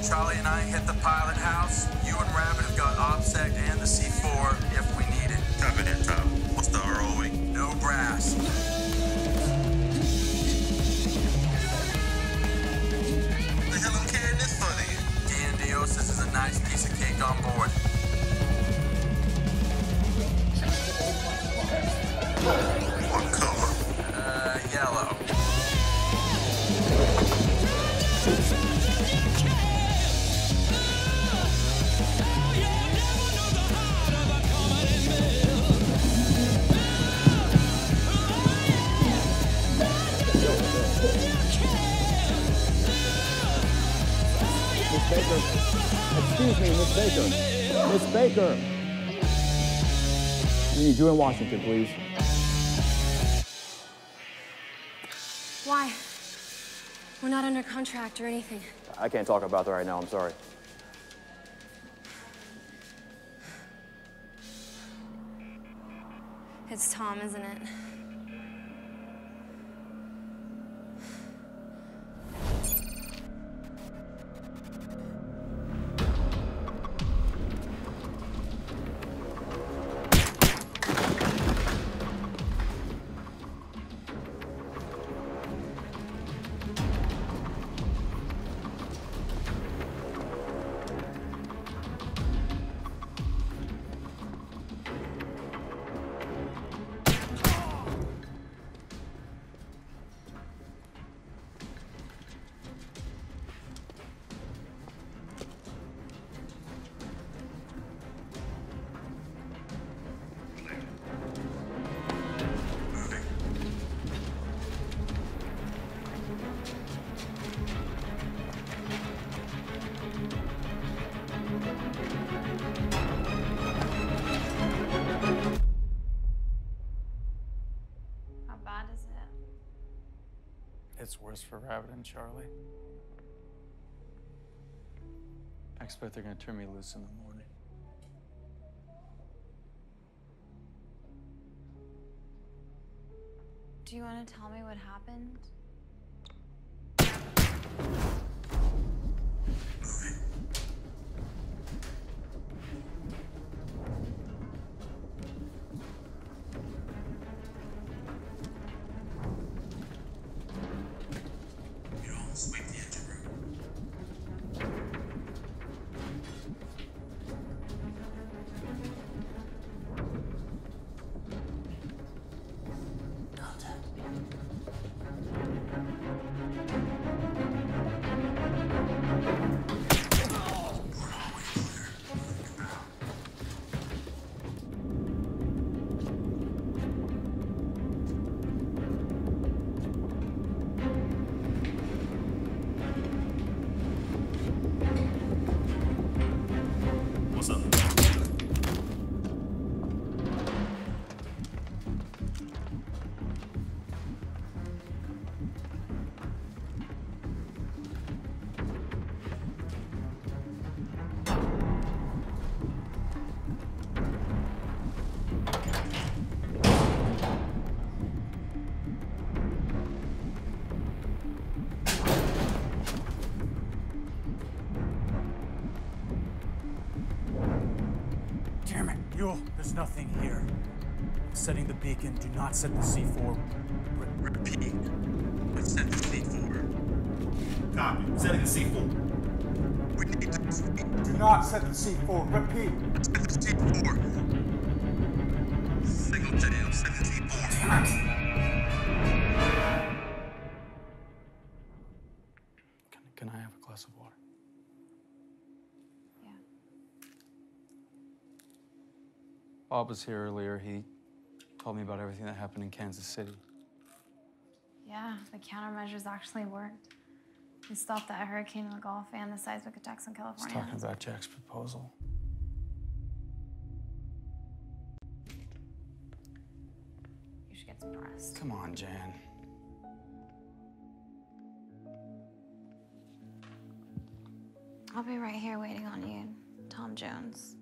Charlie and I hit the pilot house. You and Rabbit have got OPSEC and the C4 if we need it. Copy that, Tom. What's the ROE? No brass. What the hell I'm carrying this for then? Diosis is a nice piece of cake on board. What color? Yellow. Miss Baker. Excuse me, Miss Baker. Miss Baker. We need you in Washington, please. Why? We're not under contract or anything. I can't talk about that right now, I'm sorry. It's Tom, isn't it? It's worse for Rabbit and Charlie. I expect they're gonna turn me loose in the morning. Do you want to tell me what happened? Sweep the engine room. Contact. What's up? Tamer, there's nothing here. Setting the beacon. Do not set the C4. Repeat. Let's set the C4. Copy. Setting the C4. We need to speak. Do not set the C4. Repeat. Set the C4. Signal jam. Set the C4. Damn it. Can I have a glass of water? Yeah. Bob was here earlier. He told me about everything that happened in Kansas City. Yeah, the countermeasures actually worked. We stopped that hurricane in the Gulf and the seismic attacks in California. He's talking about Jack's proposal. You should get some rest. Come on, Jan. I'll be right here waiting on you, Tom Jones.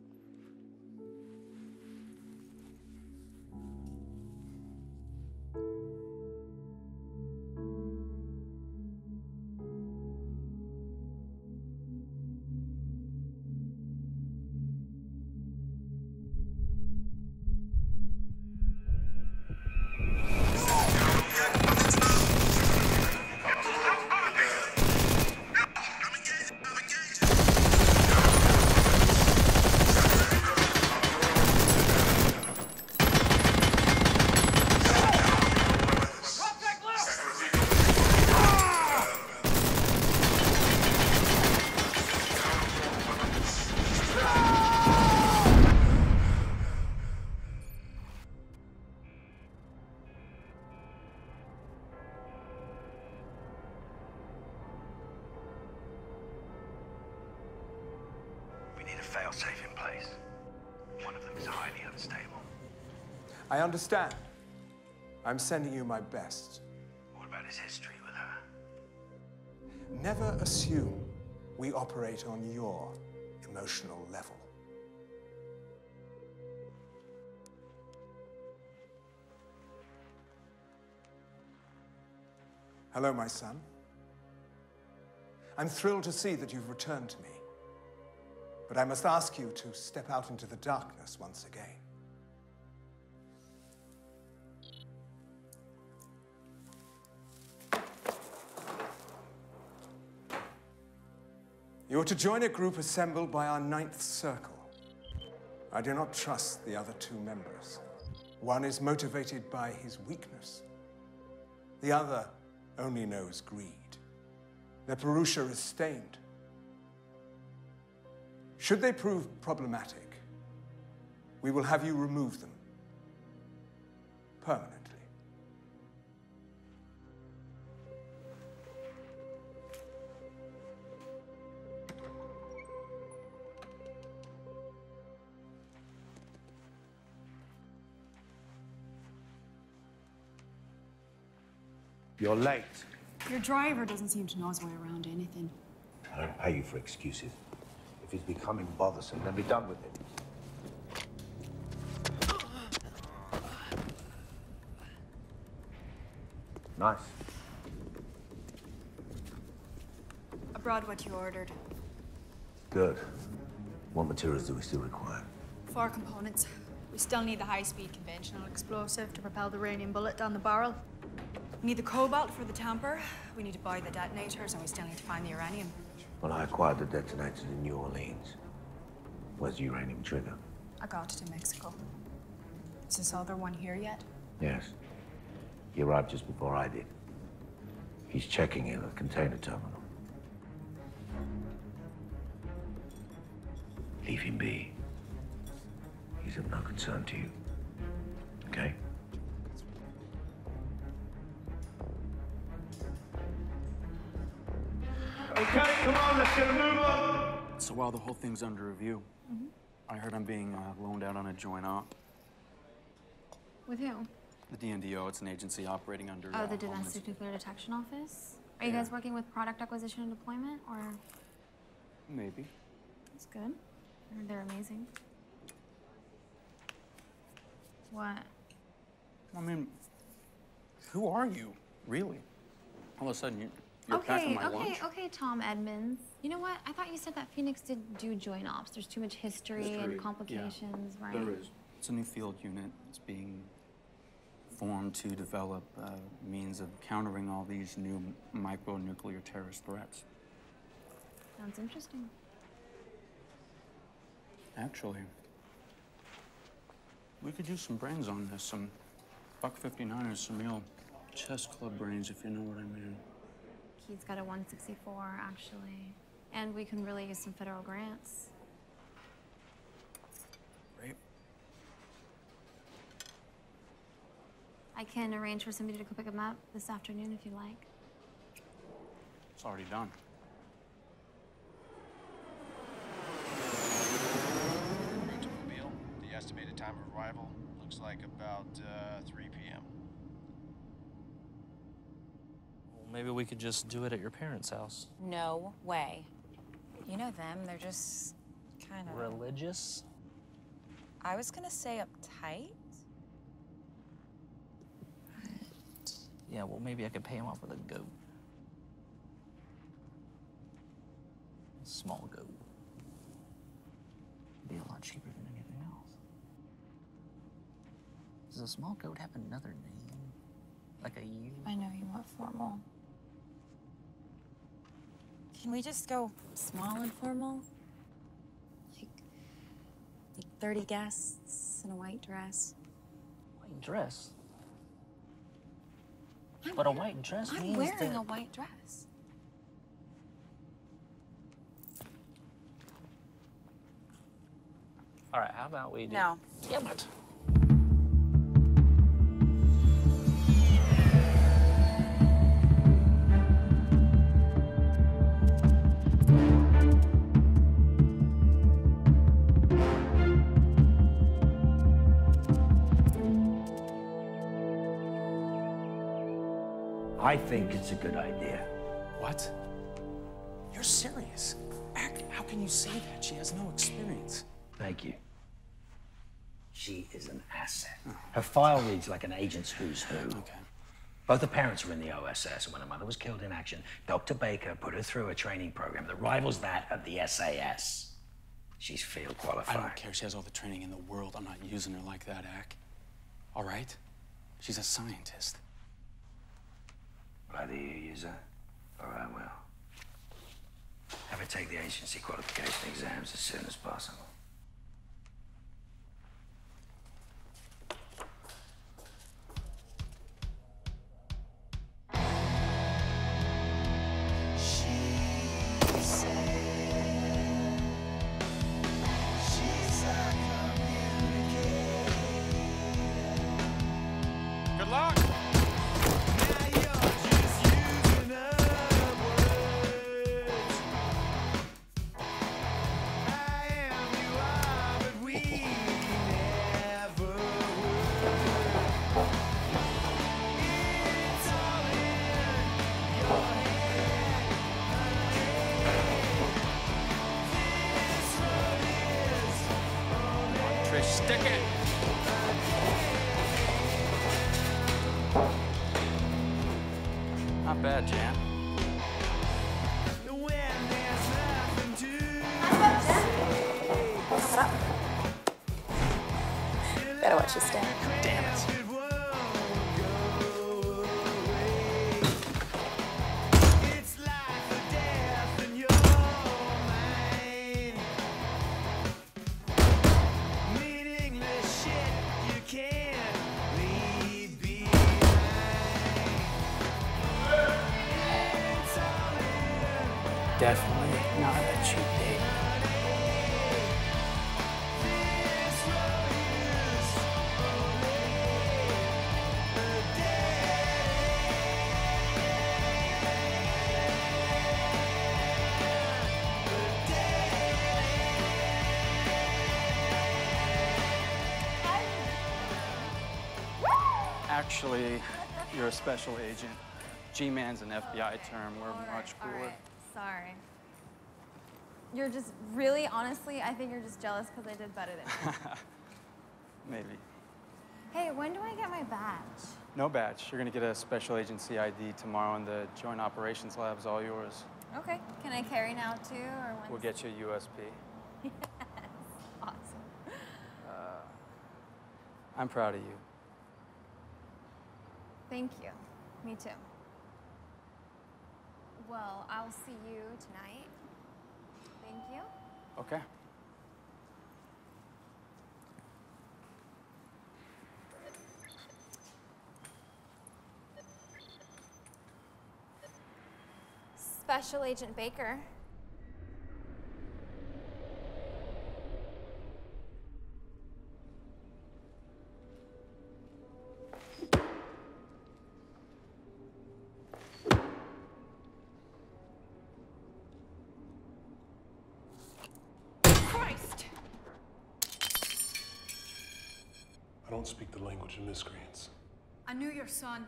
fail-safe in place. One of them is highly unstable. I understand. I'm sending you my best. What about his history with her? Never assume we operate on your emotional level. Hello, my son. I'm thrilled to see that you've returned to me. But I must ask you to step out into the darkness once again. You are to join a group assembled by our 9th circle. I do not trust the other 2 members. One is motivated by his weakness. The other only knows greed. Their Purusha is stained. Should they prove problematic, we will have you remove them permanently. You're late. Your driver doesn't seem to know his way around anything. I don't pay you for excuses. If he's becoming bothersome, then be done with it. Nice. I brought what you ordered. Good. What materials do we still require? 4 components. We still need the high-speed conventional explosive to propel the uranium bullet down the barrel. We need the cobalt for the tamper. We need to buy the detonators, and we still need to find the uranium. Well, I acquired the detonators in New Orleans. Where's the uranium trigger? I got it in Mexico. Is this other one here yet? Yes. He arrived just before I did. He's checking in at the container terminal. Leave him be. He's of no concern to you. Okay? Okay, come on, let's get a move on. So while the whole thing's under review, I heard I'm being loaned out on a joint op. With who? The DNDO, it's an agency operating under... Oh, the Domestic Nuclear Detection Office? Are you guys working with product acquisition and deployment, or...? Maybe. That's good. I heard they're amazing. What? I mean, who are you, really? All of a sudden, you're packing my lunch? Okay, Tom Edmonds. You know what? I thought you said that Phoenix didn't do joint ops. There's too much history and complications, right? There is. It's a new field unit. It's being formed to develop means of countering all these new micro-nuclear terrorist threats. Sounds interesting. Actually, we could use some brains on this. Some Buck 59ers, some real chess club brains, if you know what I mean. He's got a 164, actually. And we can really use some federal grants. Great. I can arrange for somebody to go pick him up this afternoon if you like. It's already done. Mobile. The estimated time of arrival looks like about 3 p.m. Well, maybe we could just do it at your parents' house. No way. You know them, they're just kind of... Religious? I was gonna say uptight. Yeah, well, maybe I could pay him off with a goat. A small goat. It'd be a lot cheaper than anything else. Does a small goat have another name? Like a year? I know you want formal. Can we just go small and formal? Like 30 guests in a white dress. White dress? But a white dress means I'm wearing that... a white dress. All right, how about we do... No. Damn it. I think it's a good idea. What? You're serious? How can you say that? She has no experience. Thank you. She is an asset. Her file reads like an agent's who's who. Okay. Both her parents were in the OSS, and when her mother was killed in action, Dr. Baker put her through a training program that rivals that of the SAS. She's field qualified. I don't care. She has all the training in the world. I'm not using her like that, Ack. All right? She's a scientist. Either you use her, or I will. Have her take the agency qualification exams as soon as possible. Good luck! Stick it! Not bad, Jan. Better watch your step. Damn it. Definitely not a cheap date. Actually, you're a special agent. G-Man's an FBI term. We're much cooler. All right. Sorry. You're just really, honestly, I think you're just jealous because I did better than you. Maybe. Hey, when do I get my badge? No badge. You're gonna get a special agency ID tomorrow, and the Joint Operations Lab's all yours. Okay. Can I carry now too, or when? We'll get you a USB. Yes. Awesome. I'm proud of you. Thank you. Me too. Well, I'll see you tonight. Thank you. Okay. Special Agent Baker. I don't speak the language of miscreants. I knew your son.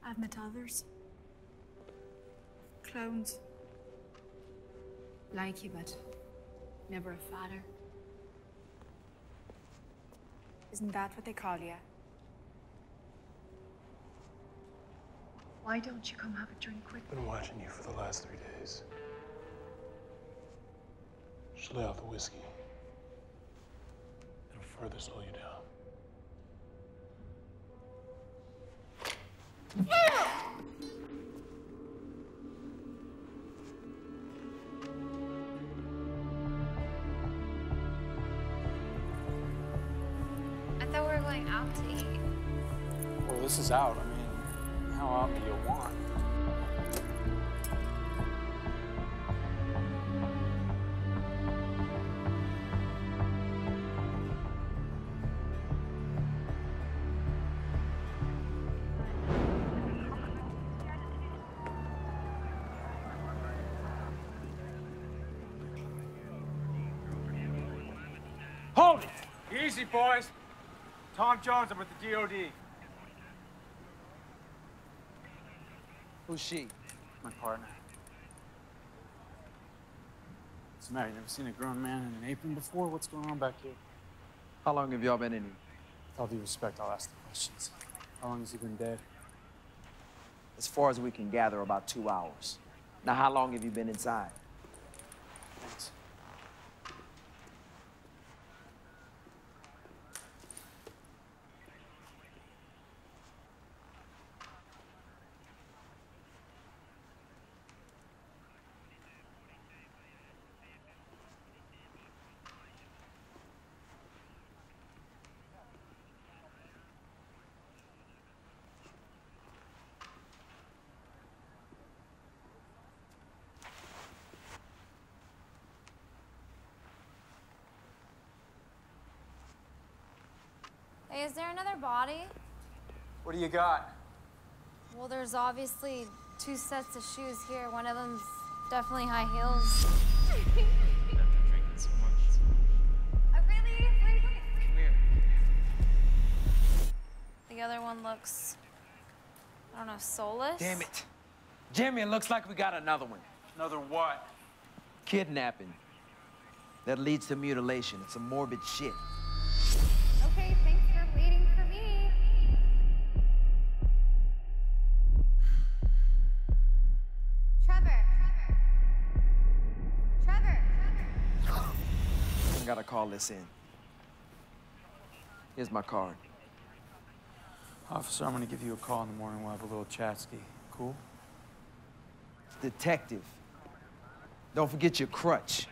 I've met others. Clones. Like you, but never a father. Isn't that what they call you? Why don't you come have a drink with me? I've been watching you for the last 3 days. Just lay out the whiskey. It'll further slow you down. I thought we were going out to eat. Well, this is out. I mean, how out do you want? Hold it! Easy, boys. Tom Jones, I'm with the DOD. Who's she? My partner. What's the matter? You never seen a grown man in an apron before? What's going on back here? How long have y'all been in here? With all due respect, I'll ask the questions. How long has he been dead? As far as we can gather, about 2 hours. Now, how long have you been inside? Thanks. Hey, is there another body? What do you got? Well, there's obviously 2 sets of shoes here. One of them's definitely high heels. Drinking so much. Really? Come here. The other one looks, I don't know, soulless? Damn it. Jimmy, it looks like we got another one. Another what? Kidnapping. That leads to mutilation. It's some morbid shit. Okay, thanks for waiting for me. Trevor. I gotta call this in. Here's my card. Officer, I'm gonna give you a call in the morning. We'll have a little chat-ski. Cool? Detective. Don't forget your crutch.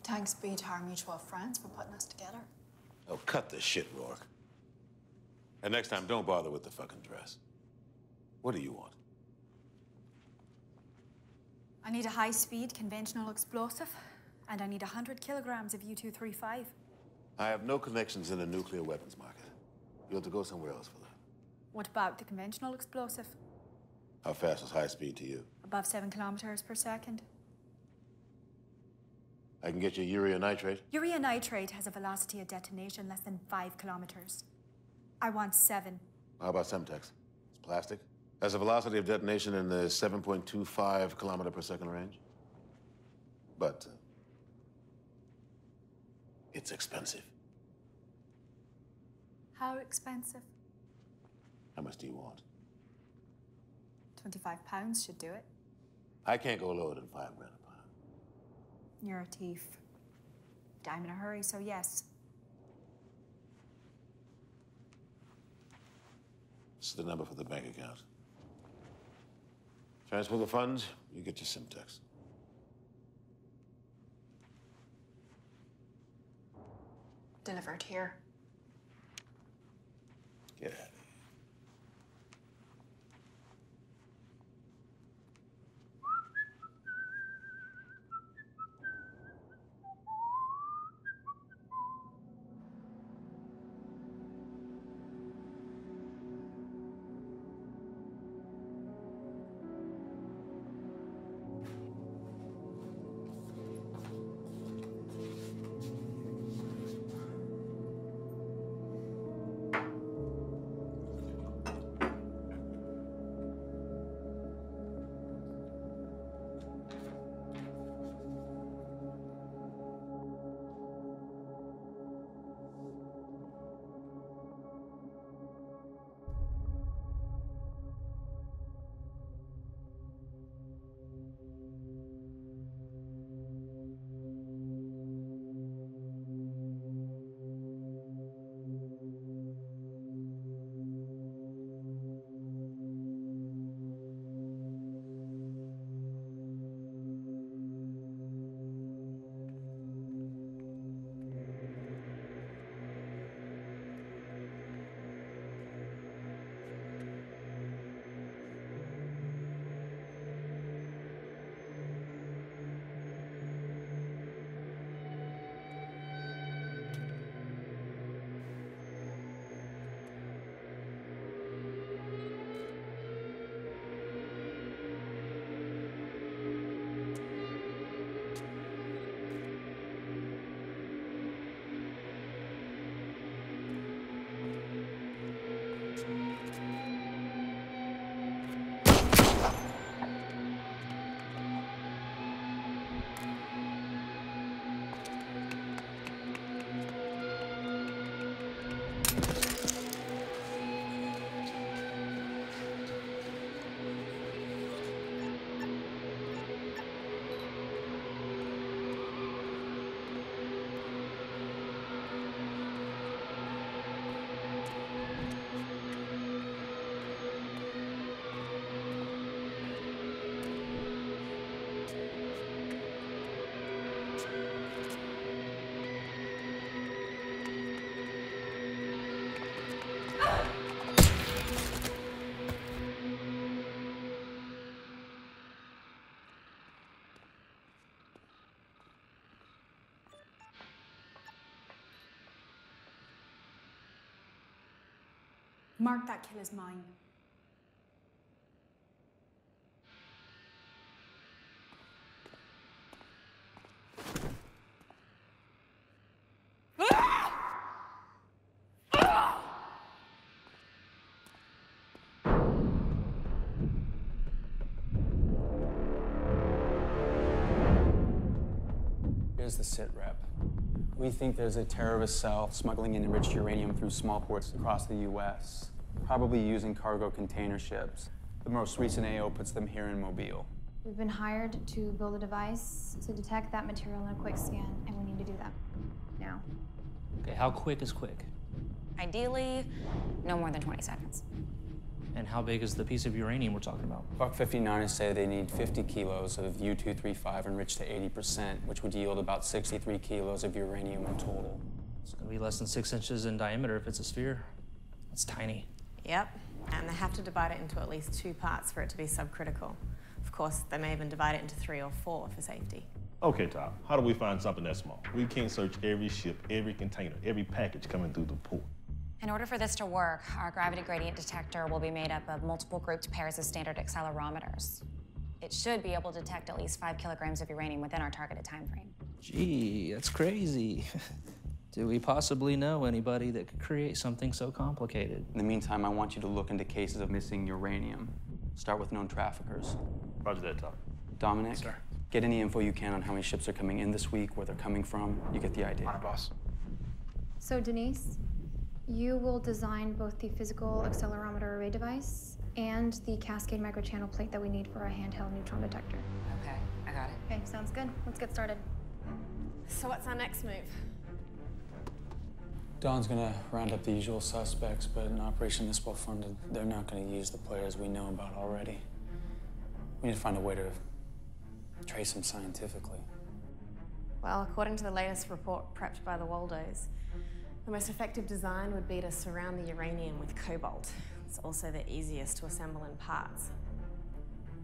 Thanks be to our mutual friends for putting us together. Oh, cut the shit, Rourke. And next time, don't bother with the fucking dress. What do you want? I need a high-speed conventional explosive, and I need 100 kilograms of U-235. I have no connections in the nuclear weapons market. You'll have to go somewhere else for that. What about the conventional explosive? How fast is high speed to you? Above 7 kilometers per second. I can get you urea nitrate. Urea nitrate has a velocity of detonation less than 5 kilometers. I want 7. How about Semtex? It's plastic. Has a velocity of detonation in the 7.25 kilometer per second range. But it's expensive. How expensive? How much do you want? 25 pounds should do it. I can't go lower than $5 grand a pound. You're a thief. I'm in a hurry, so yes. This is the number for the bank account. Transfer the funds, you get your Semtex. Delivered here. Get out of here. Mark that kill as mine. Here's the sit rep. We think there's a terrorist cell smuggling in enriched uranium through small ports across the U.S., probably using cargo container ships. The most recent AO puts them here in Mobile. We've been hired to build a device to detect that material in a quick scan, and we need to do that now. Okay, how quick is quick? Ideally, no more than 20 seconds. And how big is the piece of uranium we're talking about? Buck 59ers say they need 50 kilos of U-235 enriched to 80%, which would yield about 63 kilos of uranium in total. It's gonna be less than 6 inches in diameter if it's a sphere. That's tiny. Yep, and they have to divide it into at least 2 parts for it to be subcritical. Of course, they may even divide it into 3 or 4 for safety. Okay, Top, how do we find something that small? We can't search every ship, every container, every package coming through the port. In order for this to work, our gravity gradient detector will be made up of multiple grouped pairs of standard accelerometers. It should be able to detect at least 5 kilograms of uranium within our targeted time frame. Gee, that's crazy. Do we possibly know anybody that could create something so complicated? In the meantime, I want you to look into cases of missing uranium. Start with known traffickers. Roger that, Top. Dominic, Sir. get any info you can on how many ships are coming in this week, where they're coming from. You get the idea. On it, boss. So, Denise, you will design both the physical accelerometer array device and the cascade microchannel plate that we need for our handheld neutron detector. Okay, I got it. Okay, sounds good. Let's get started. So what's our next move? Don's gonna round up the usual suspects, but an operation this well funded, they're not gonna use the players we know about already. We need to find a way to trace them scientifically. Well, according to the latest report prepped by the Waldos, the most effective design would be to surround the uranium with cobalt. It's also the easiest to assemble in parts.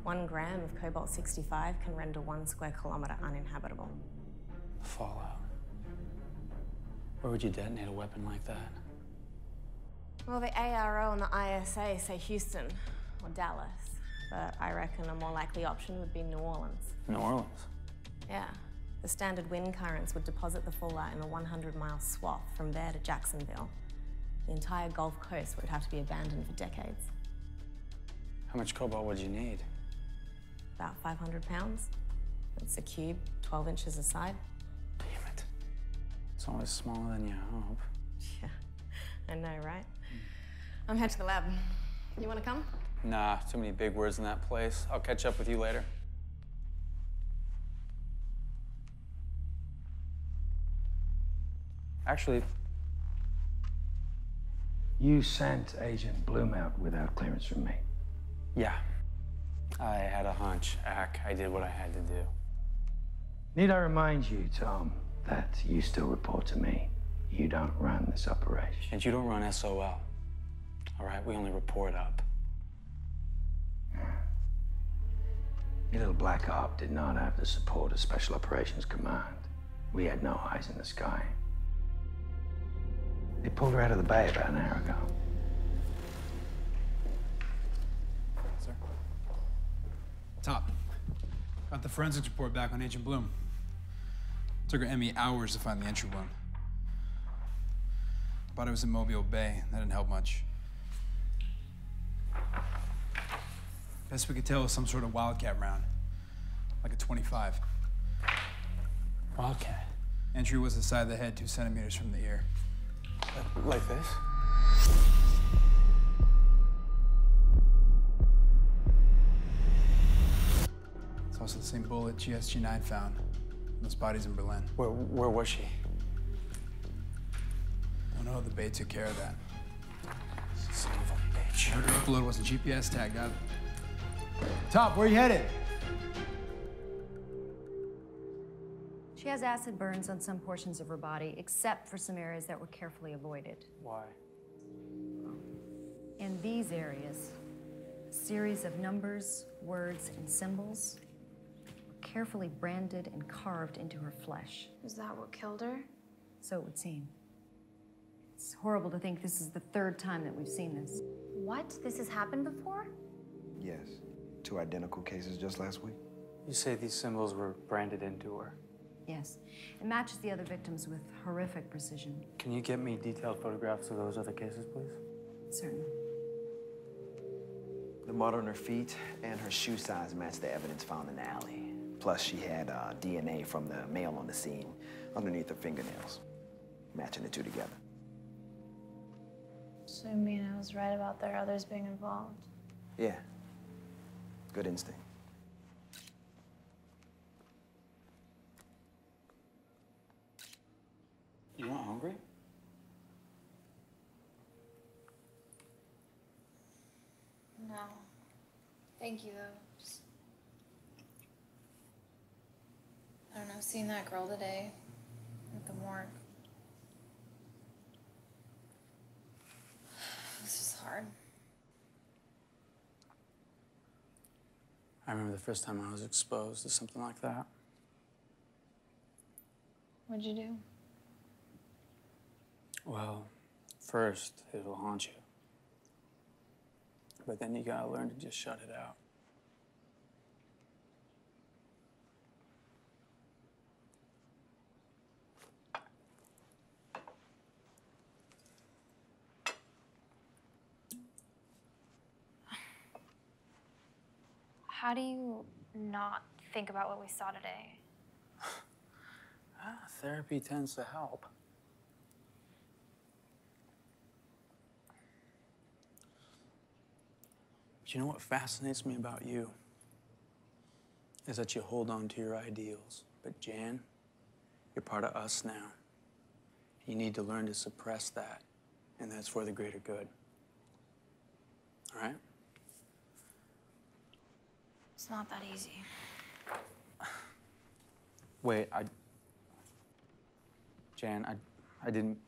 1 gram of cobalt-65 can render 1 square kilometer uninhabitable. Fallout. Where would you detonate a weapon like that? Well, the ARO and the ISA say Houston or Dallas, but I reckon a more likely option would be New Orleans. New Orleans? Yeah. The standard wind currents would deposit the fallout in a 100-mile swath from there to Jacksonville. The entire Gulf Coast would have to be abandoned for decades. How much cobalt would you need? About 500 pounds. It's a cube, 12 inches a side. Damn it. It's always smaller than you hope. Yeah, I know, right? I'm headed to the lab. You want to come? Nah, too many big words in that place. I'll catch up with you later. Actually, You sent Agent Bloom out without clearance from me. yeah. I had a hunch, Ack. I did what I had to do. Need I remind you, Tom, that you still report to me. You don't run this operation. And you don't run SOL. All right, we only report up. Your little black op did not have the support of Special Operations Command. We had no eyes in the sky. They pulled her out of the bay about an hour ago. Sir. Top. Got the forensics report back on Agent Bloom. Took her ME hours to find the entry wound. Thought it was in Mobile Bay. That didn't help much. Best we could tell was some sort of wildcat round. Like a 25. Wildcat? Entry was the side of the head, 2 centimeters from the ear. Like this? It's also the same bullet GSG-9 found. Those bodies in Berlin. Where was she? Don't know, the Bay took care of that. Son of a bitch. Her upload wasn't GPS tagged, got it. Top, where you headed? She has acid burns on some portions of her body, except for some areas that were carefully avoided. Why? In these areas, a series of numbers, words, and symbols were carefully branded and carved into her flesh. Is that what killed her? So it would seem. It's horrible to think this is the third time that we've seen this. What? This has happened before? Yes. 2 identical cases just last week. You say these symbols were branded into her. Yes. It matches the other victims with horrific precision. Can you get me detailed photographs of those other cases, please? Certainly. The mud on her feet and her shoe size match the evidence found in the alley. Plus, she had DNA from the male on the scene underneath her fingernails, matching the 2 together. So you mean I was right about there others being involved? Yeah. Good instinct. You not hungry? No. Thank you, though. Just... I don't know, seeing that girl today at the morgue. This is hard. I remember the first time I was exposed to something like that. What'd you do? Well, first, it'll haunt you. But then you gotta learn to just shut it out. How do you not think about what we saw today? Therapy tends to help. But you know what fascinates me about you? Is that you hold on to your ideals. But Jan, you're part of us now. You need to learn to suppress that, and that's for the greater good. All right? It's not that easy. Wait, Jan, I didn't...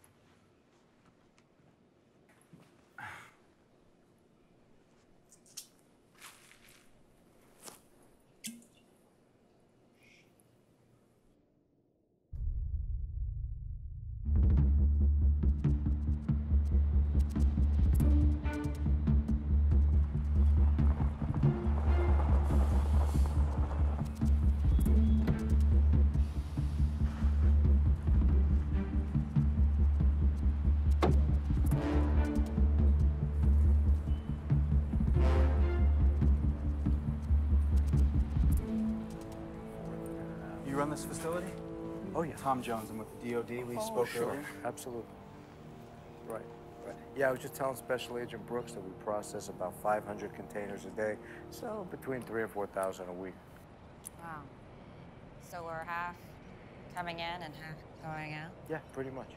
You run this facility? Oh, yeah. Tom Jones, I'm with the DOD. We spoke earlier. Absolutely. Right. Yeah, I was just telling Special Agent Brooks that we process about 500 containers a day, so between 3,000 and 4,000 a week. Wow. So we're half coming in and half going out? Yeah, pretty much.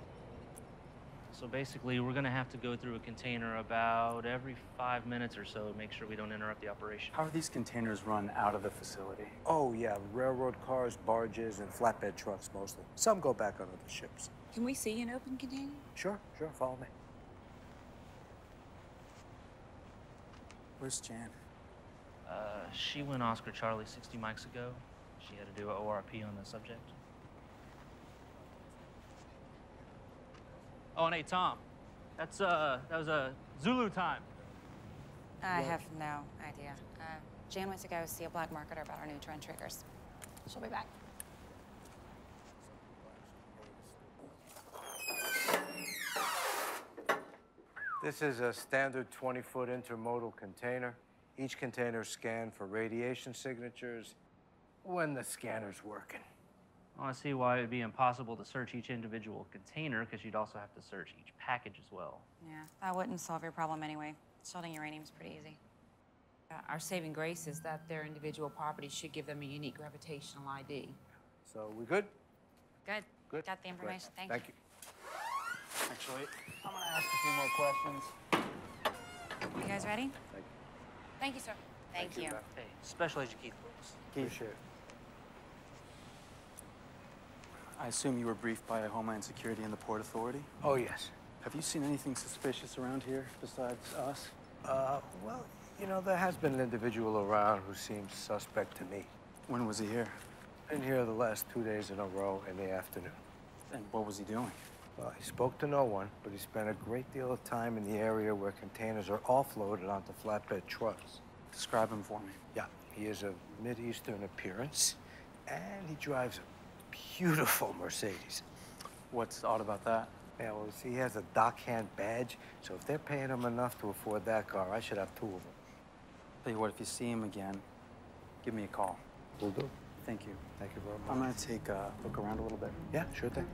So basically, we're gonna have to go through a container about every 5 minutes or so to make sure we don't interrupt the operation. How are these containers run out of the facility? Oh, yeah, railroad cars, barges, and flatbed trucks mostly. Some go back onto the ships. Can we see an open container? Sure, follow me. Where's Jan? She went Oscar Charlie 60 mics ago. She had to do an ORP on the subject. Oh, and hey, Tom, that was a Zulu time. I have no idea. Jan went to go see a black marketer about our new trend triggers. She'll be back. This is a standard 20-foot intermodal container. Each container is scanned for radiation signatures when the scanner's working. I want to see why it would be impossible to search each individual container, because you'd also have to search each package as well. Yeah, that wouldn't solve your problem anyway. Shielding uranium is pretty easy. Our saving grace is that their individual property should give them a unique gravitational ID. So, we good? Good. Good. Got the information. Great. Thank you. Actually, I'm gonna ask a few more questions. You guys ready? Thank you. Thank you, sir. Thank you. Hey, Special Agent Keith. Appreciate it. I assume you were briefed by Homeland Security and the Port Authority? Oh, yes. Have you seen anything suspicious around here besides us? Well, you know, there has been an individual around who seems suspect to me. When was he here? Been here the last 2 days in a row in the afternoon. And what was he doing? Well, he spoke to no one, but he spent a great deal of time in the area where containers are offloaded onto flatbed trucks. Describe him for me. Yeah, he is of Mideastern appearance, and he drives a beautiful Mercedes. What's odd about that? Yeah, well, see, he has a dockhand badge, so if they're paying him enough to afford that car, I should have two of them. Tell you what, if you see him again, give me a call. Will do. Thank you. Thank you very much. I'm gonna take a look around a little bit. Yeah, sure thing.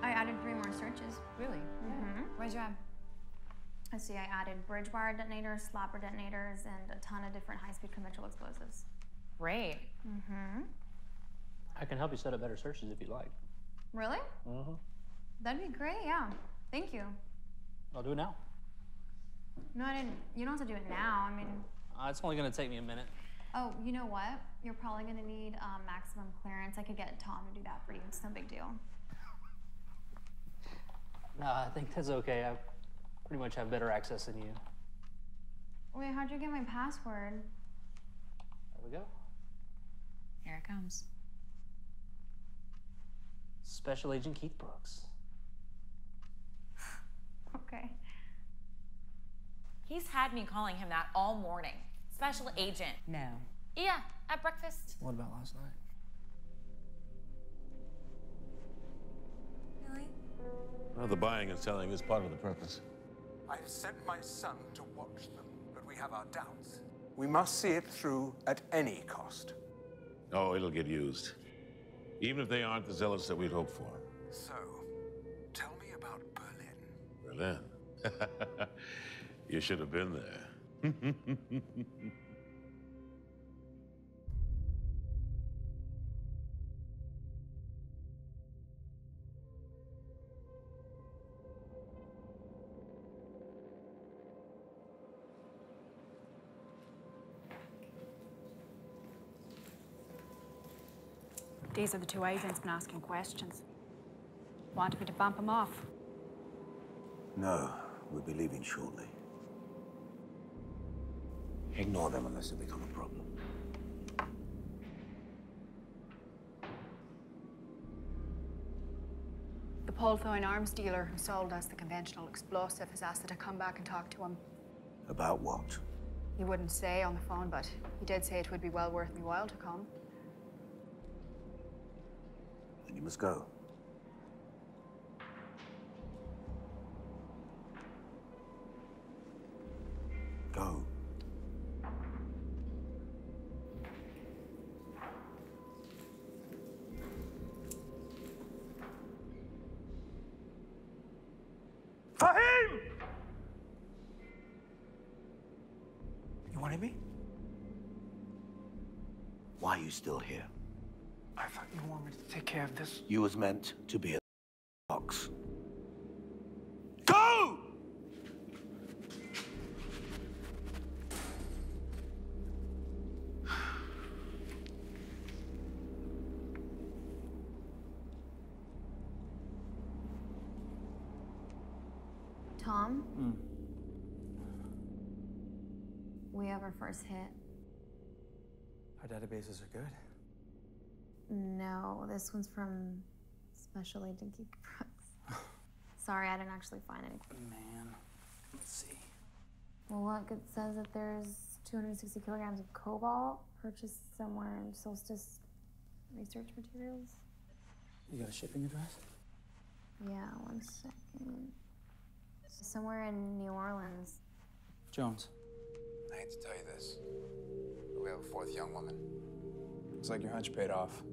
I added 3 more searches. Really? What'd you add? Let's see, I added bridge wire detonators, slapper detonators, and a ton of different high-speed conventional explosives. Great. I can help you set up better searches if you like. Really? That'd be great, yeah. Thank you. I'll do it now. No, I didn't. You don't have to do it now. I mean... It's only gonna take me a minute. Oh, you know what? You're probably gonna need maximum clearance. I could get Tom to do that for you. It's no big deal. No, I think that's okay. I pretty much have better access than you. Wait, how'd you get my password? There we go. Here it comes. Special Agent Keith Brooks. Okay. He's had me calling him that all morning. Special Agent. No. Yeah, at breakfast. What about last night? Really? Well, the buying and selling is part of the purpose. I've sent my son to watch them, but we have our doubts. We must see it through at any cost. Oh, it'll get used. Even if they aren't the zealots that we'd hoped for. So, tell me about Berlin. Berlin? You should have been there. These are the 2 agents been asking questions. Want me to bump them off? No, we'll be leaving shortly. Ignore them unless they become a problem. The pole-throwing arms dealer who sold us the conventional explosive has asked that I come back and talk to him. About what? He wouldn't say on the phone, but he did say it would be well worth my while to come. Then you must go. Go. Fahim! You wanted me? Why are you still here? I thought you wanted me to take care of this. You was meant to be a box. Go! Tom? We have our first hit. Our databases are good. No, this one's from Special Agent Keith Brooks. Sorry, I didn't actually find anything. Man, let's see. Well, look, it says that there's 260 kilograms of cobalt purchased somewhere in Solstice Research Materials. You got a shipping address? Yeah, 1 second. Somewhere in New Orleans. Jones. I hate to tell you this, but we have a 4th young woman. Looks like your hunch paid off.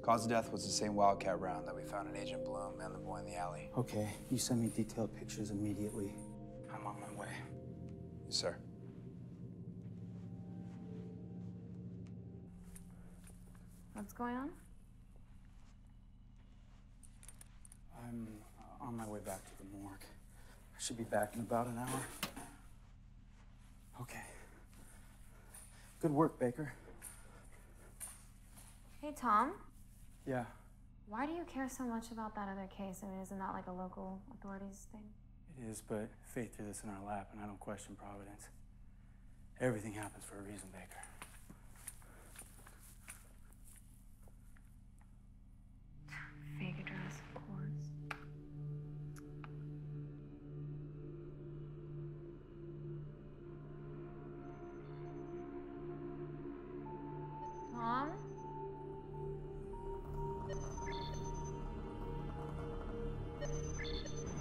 Cause of death was the same wildcat round that we found in Agent Bloom and the boy in the alley. Okay, you send me detailed pictures immediately. I'm on my way. Yes, sir. What's going on? I'm on my way back to the morgue. I should be back in about an hour. Okay. Good work, Baker. Hey, Tom. Yeah. Why do you care so much about that other case? I mean, isn't that like a local authorities thing? It is, but fate threw this in our lap, and I don't question Providence. Everything happens for a reason, Baker. Fake address, of course. Tom?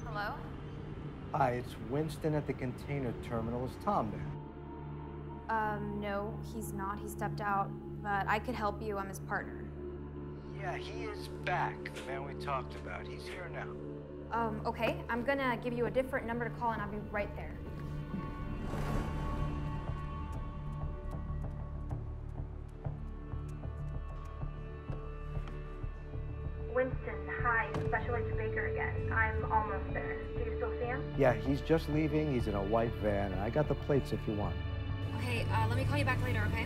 Hello? Hi, it's Winston at the container terminal. Is Tom there? No, he's not. He stepped out, but I could help you. I'm his partner. Yeah, he is back. The man we talked about. He's here now. Okay. I'm gonna give you a different number to call and I'll be right there. Winston, hi. Special Agent Baker again. I'm almost there. Do you still see him? Yeah, he's just leaving. He's in a white van. I got the plates if you want. Okay, let me call you back later, okay?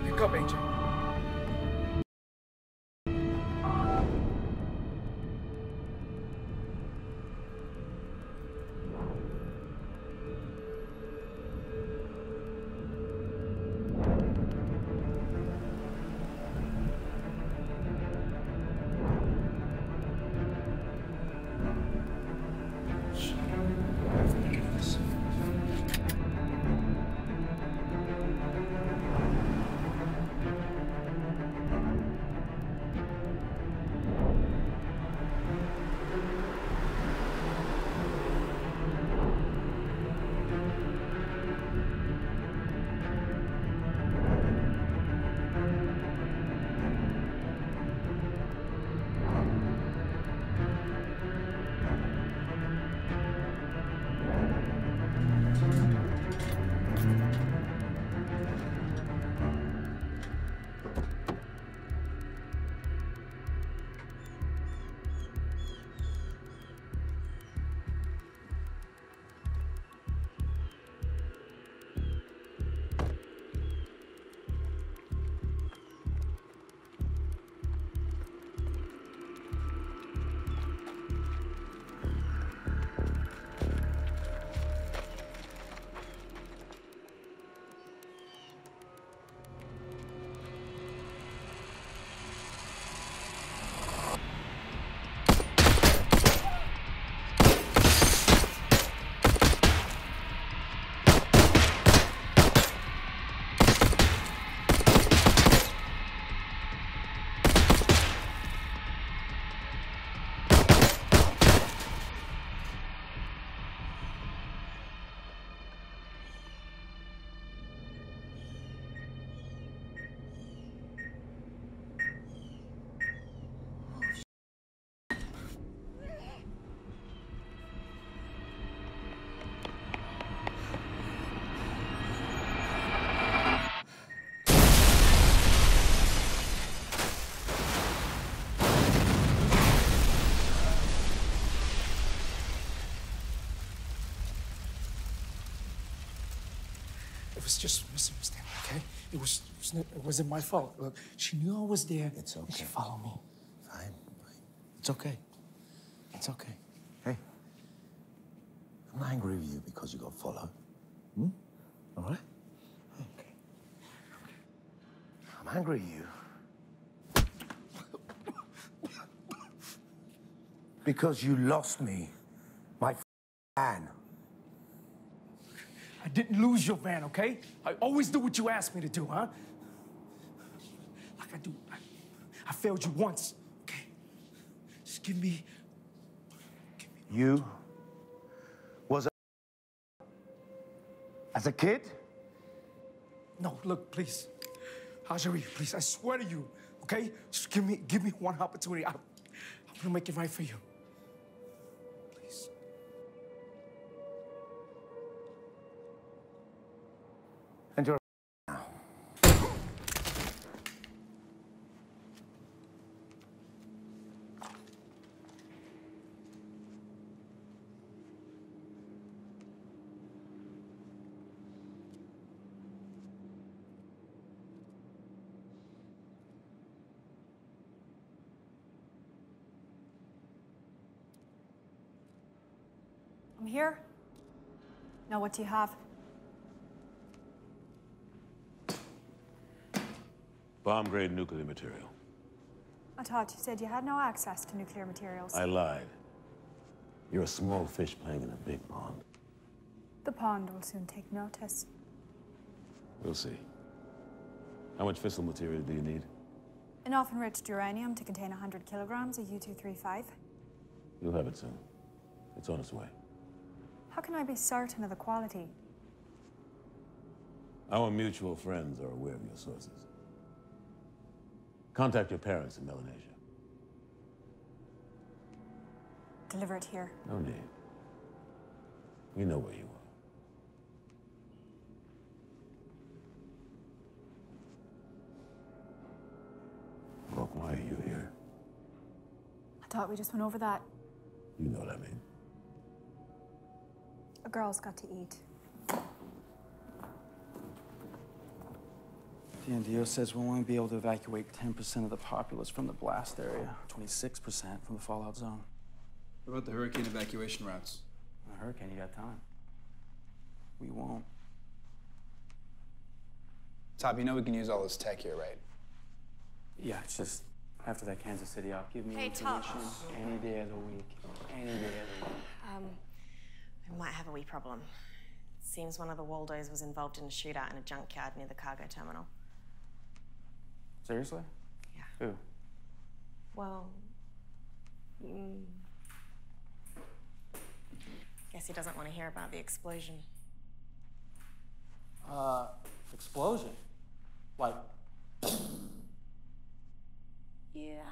Pick up, AJ. It was just a misunderstanding, okay? It wasn't my fault. Look, she knew I was there. It's okay. And she followed me. Fine. It's okay. It's okay. Hey, I'm not angry with you because you got followed. All right? Okay. I'm angry at you Because you lost me, my van. I didn't lose your van, okay? I always do what you asked me to do, huh? Like I do. I failed you once, okay? Just give me. You was as a kid? No, look, please. Hajari, please, I swear to you, okay? Just give me one opportunity. I'm gonna make it right for you. Please. And you're I'm here. Now, what do you have? Bomb-grade nuclear material. I thought you said you had no access to nuclear materials. I lied. You're a small fish playing in a big pond. The pond will soon take notice. We'll see. How much fissile material do you need? Enough enriched uranium to contain 100 kilograms of U-235. You'll have it soon. It's on its way. How can I be certain of the quality? Our mutual friends are aware of your sources. Contact your parents in Melanesia. Deliver it here. No need. We know where you are. Look, why are you here? I thought we just went over that. You know what I mean. A girl's got to eat. The NDO says we'll only be able to evacuate 10% of the populace from the blast area, 26% from the fallout zone. What about the hurricane evacuation routes? The hurricane, you got time. We won't. Top, you know we can use all this tech here, right? Yeah, it's just after that Kansas City op, give me Hey, Top. information any day of the week. Any day of the week. We might have a wee problem. Seems one of the Waldos was involved in a shootout in a junkyard near the cargo terminal. Seriously? Yeah. Who? Well, guess he doesn't want to hear about the explosion. Explosion? Like... Yeah.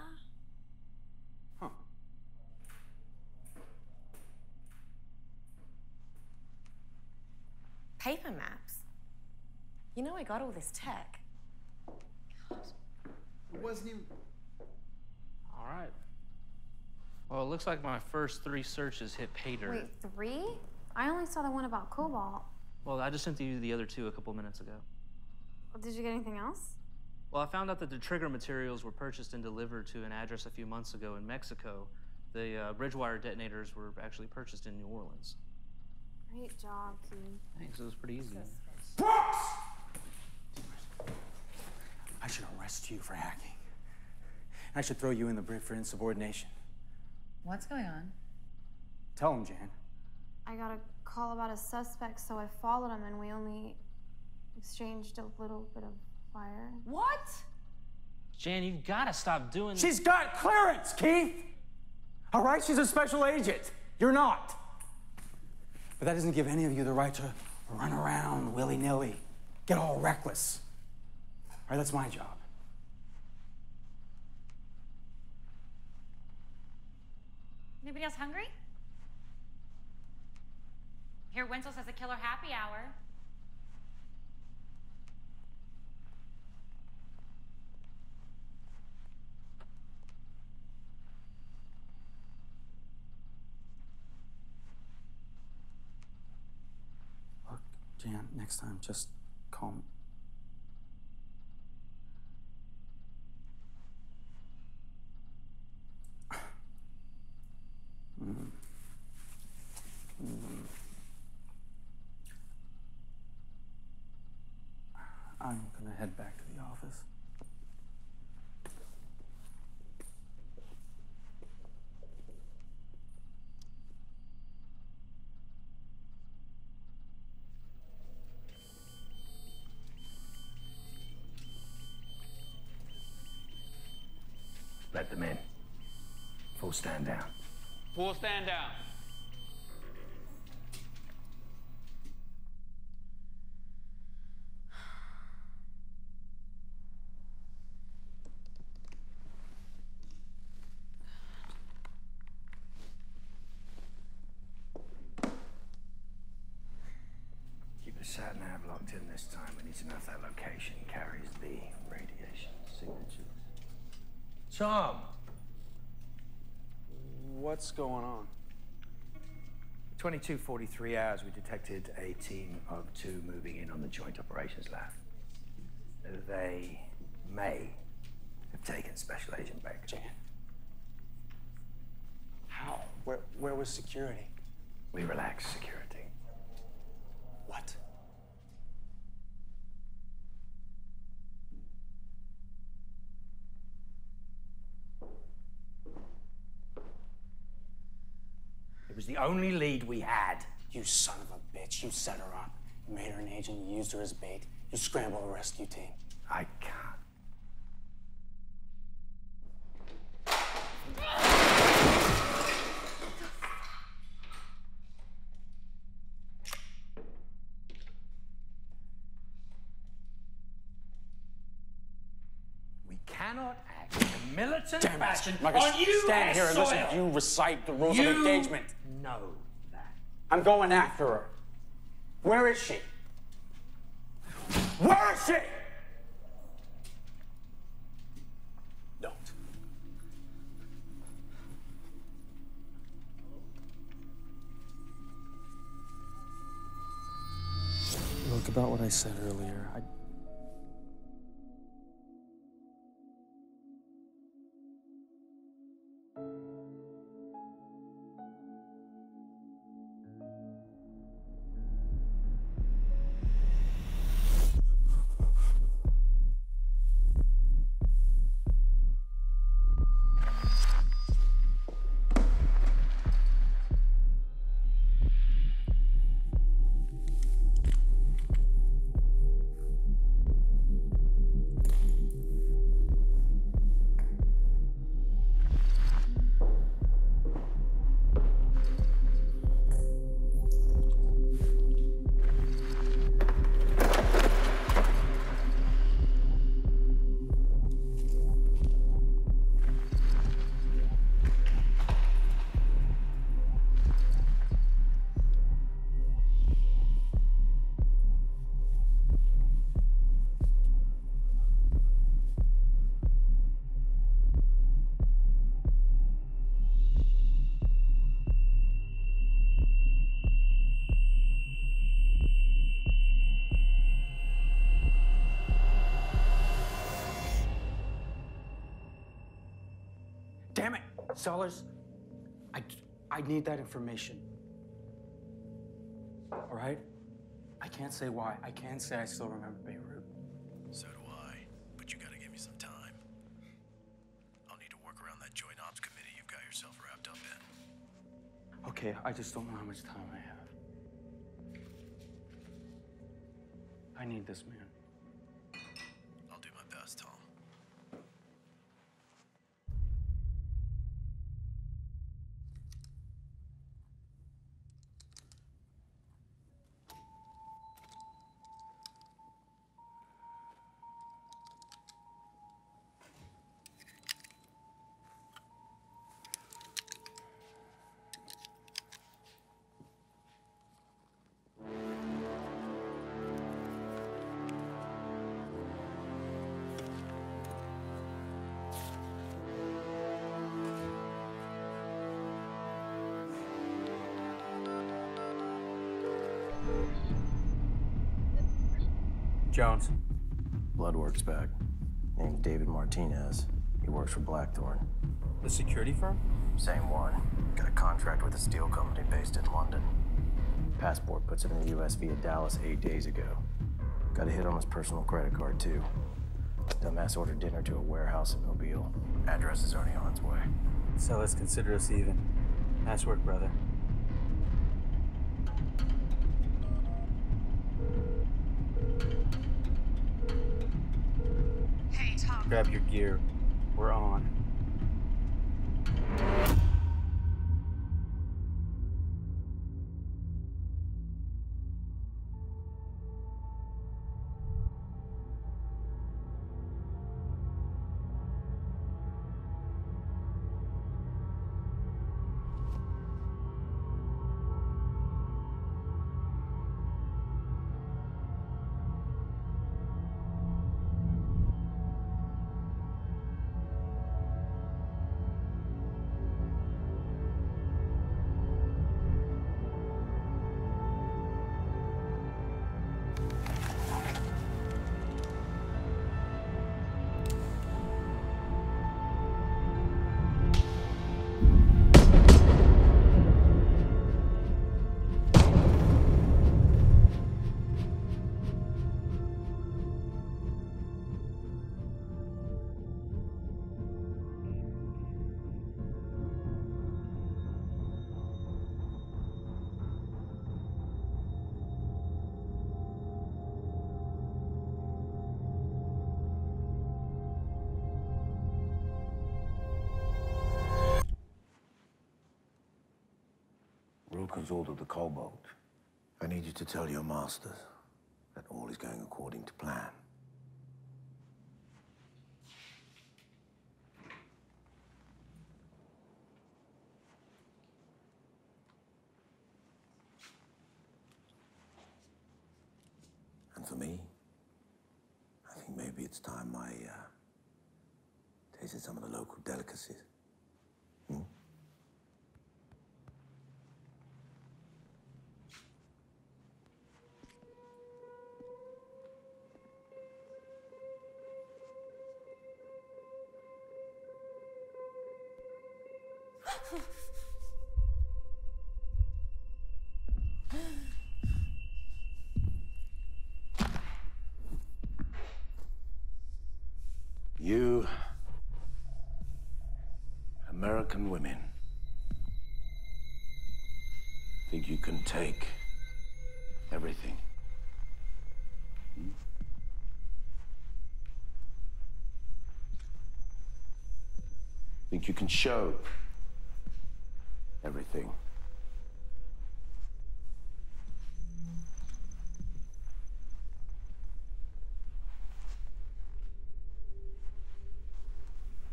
Huh. Paper maps? You know I got all this tech. It wasn't even... All right. Well, it looks like my first 3 searches hit pay dirt. Wait, 3? I only saw the one about cobalt. Well, I just sent you the other 2 a couple minutes ago. Did you get anything else? Well, I found out that the trigger materials were purchased and delivered to an address a few months ago in Mexico. The bridge-wire detonators were actually purchased in New Orleans. Great job, Key. Thanks, it was pretty easy. I should arrest you for hacking. I should throw you in the brig for insubordination. What's going on? Tell him, Jan. I got a call about a suspect, so I followed him, and we only exchanged a little bit of fire. What? Jan, you've got to stop doing this. She's got clearance, Keith! All right, she's a special agent. You're not. But that doesn't give any of you the right to run around willy-nilly, get all reckless. All right, that's my job. Anybody else hungry? Here, Wenzel's has a killer happy hour. Look, Jan, next time, just call me. I'm gonna head back to the office. Let them in. Full stand down. Full stand down. Keep the sat-nav locked in this time. We need to know if that location carries the radiation signatures. Tom! What's going on? 22:43 hours, we detected a team of 2 moving in on the Joint Operations Lab. They may have taken Special Agent Baker. Jan? How? Where was security? We relaxed security. What? It was the only lead we had. You son of a bitch. You set her up. You made her an agent. You used her as bait. You scrambled a rescue team. I can't. We cannot act in a militant fashion on U.S. Stand here and soil. listen to you recite the rules of engagement. Know that. I'm going after her. Where is she? Where is she? Don't. Look, about what I said earlier, damn it, Sellers. I need that information. All right? I can't say why. I can say I still remember Beirut. So do I, but you gotta give me some time. I'll need to work around that joint ops committee you've got yourself wrapped up in. Okay, I just don't know how much time I have. I need this man. I'll do my best, Tom. Jones. Bloodwork's back. Name's David Martinez. He works for Blackthorn. The security firm? Same one. Got a contract with a steel company based in London. Passport puts him in the U.S. via Dallas 8 days ago. Got a hit on his personal credit card, too. Dumbass ordered dinner to a warehouse in Mobile. Address is already on its way. So let's consider us even. Nice work, brother. Hey, Tom. Grab your gear. We're on. Wilkins ordered the cobalt. I need you to tell your masters that all is going according to plan. And for me, I think maybe it's time I tasted some of the local delicacies. Hmm? You, American women, think you can take everything. Hmm? Think you can show everything.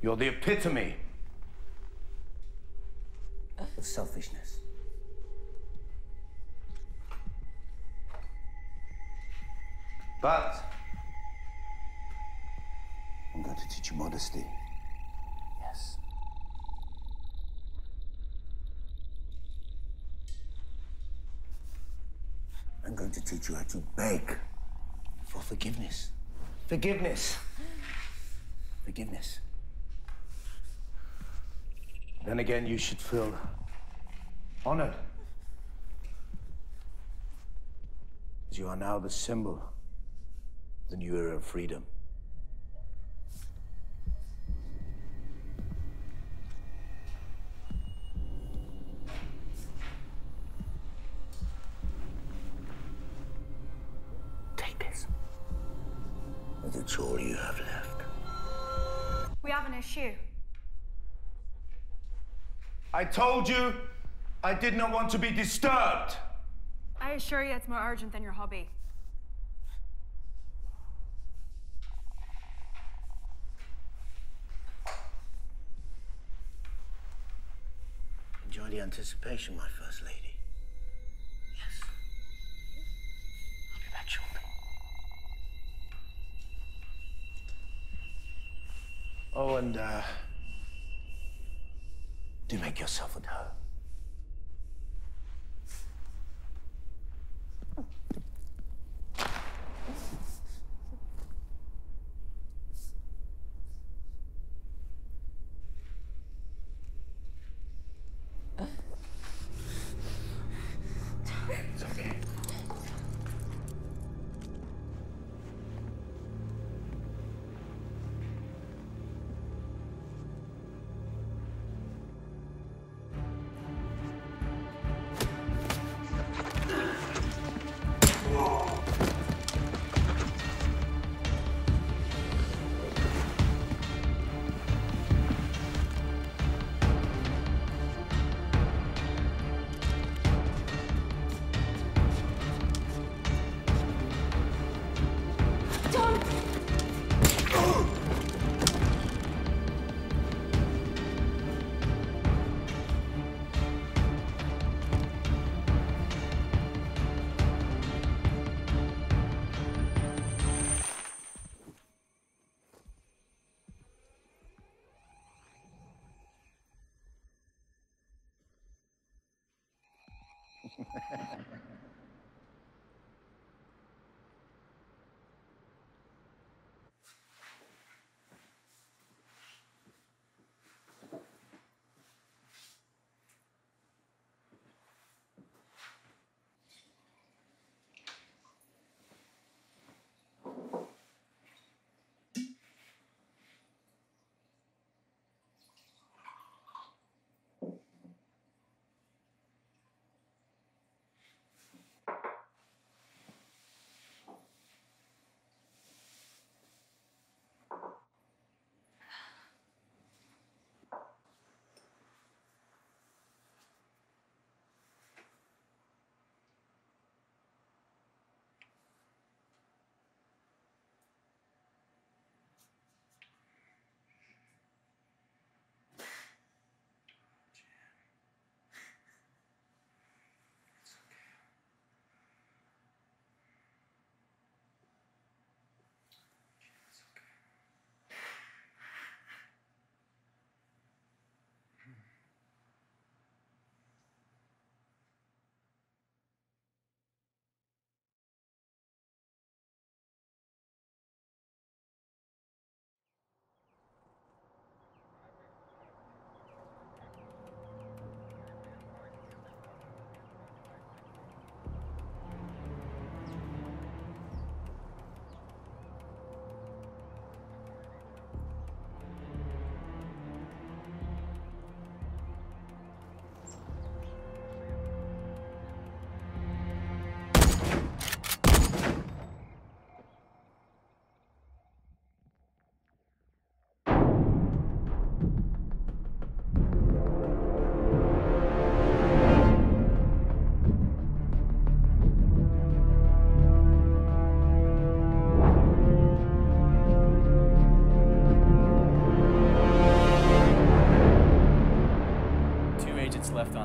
You're the epitome of selfishness. But I'm going to teach you modesty. Yes. I'm going to teach you how to beg for forgiveness. Forgiveness. Forgiveness. Then again, you should feel honored. As you are now the symbol of the new era of freedom. Take this. That's all you have left. We have an issue. I told you I did not want to be disturbed. I assure you it's more urgent than your hobby. Enjoy the anticipation, my first lady. Yes. I'll be back shortly. Oh, and do make yourself at home. It's okay.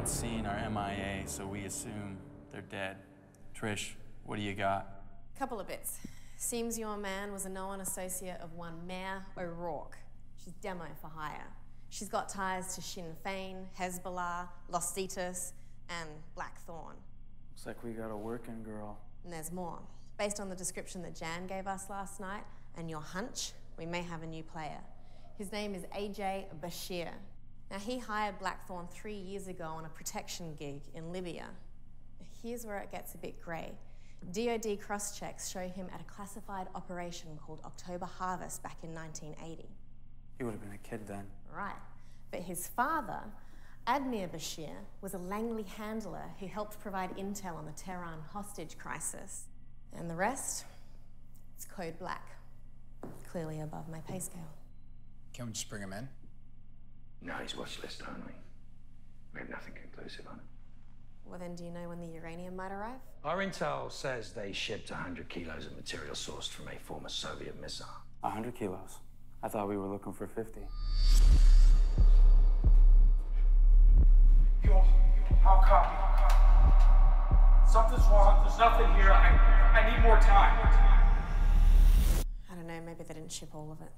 scene are MIA, so we assume they're dead. Trish, what do you got? Couple of bits. Seems your man was a known associate of one Mayor O'Rourke. She's demo for hire. She's got ties to Sinn Féin, Hezbollah, Los Cetus, and Blackthorn. Looks like we got a working girl. And there's more. Based on the description that Jan gave us last night and your hunch, we may have a new player. His name is AJ Bashir. Now, he hired Blackthorn 3 years ago on a protection gig in Libya. Here's where it gets a bit grey. DoD cross-checks show him at a classified operation called October Harvest back in 1980. He would have been a kid then. Right. But his father, Admir Bashir, was a Langley handler who helped provide intel on the Tehran hostage crisis. And the rest? It's code black. Clearly above my pay scale. Can we just bring him in? No, he's watch list only. We have nothing conclusive on it. Well, then do you know when the uranium might arrive? Our intel says they shipped 100 kilos of material sourced from a former Soviet missile. 100 kilos? I thought we were looking for 50. Yo, how copy? Something's wrong. There's nothing here. I need more time. I don't know, maybe they didn't ship all of it.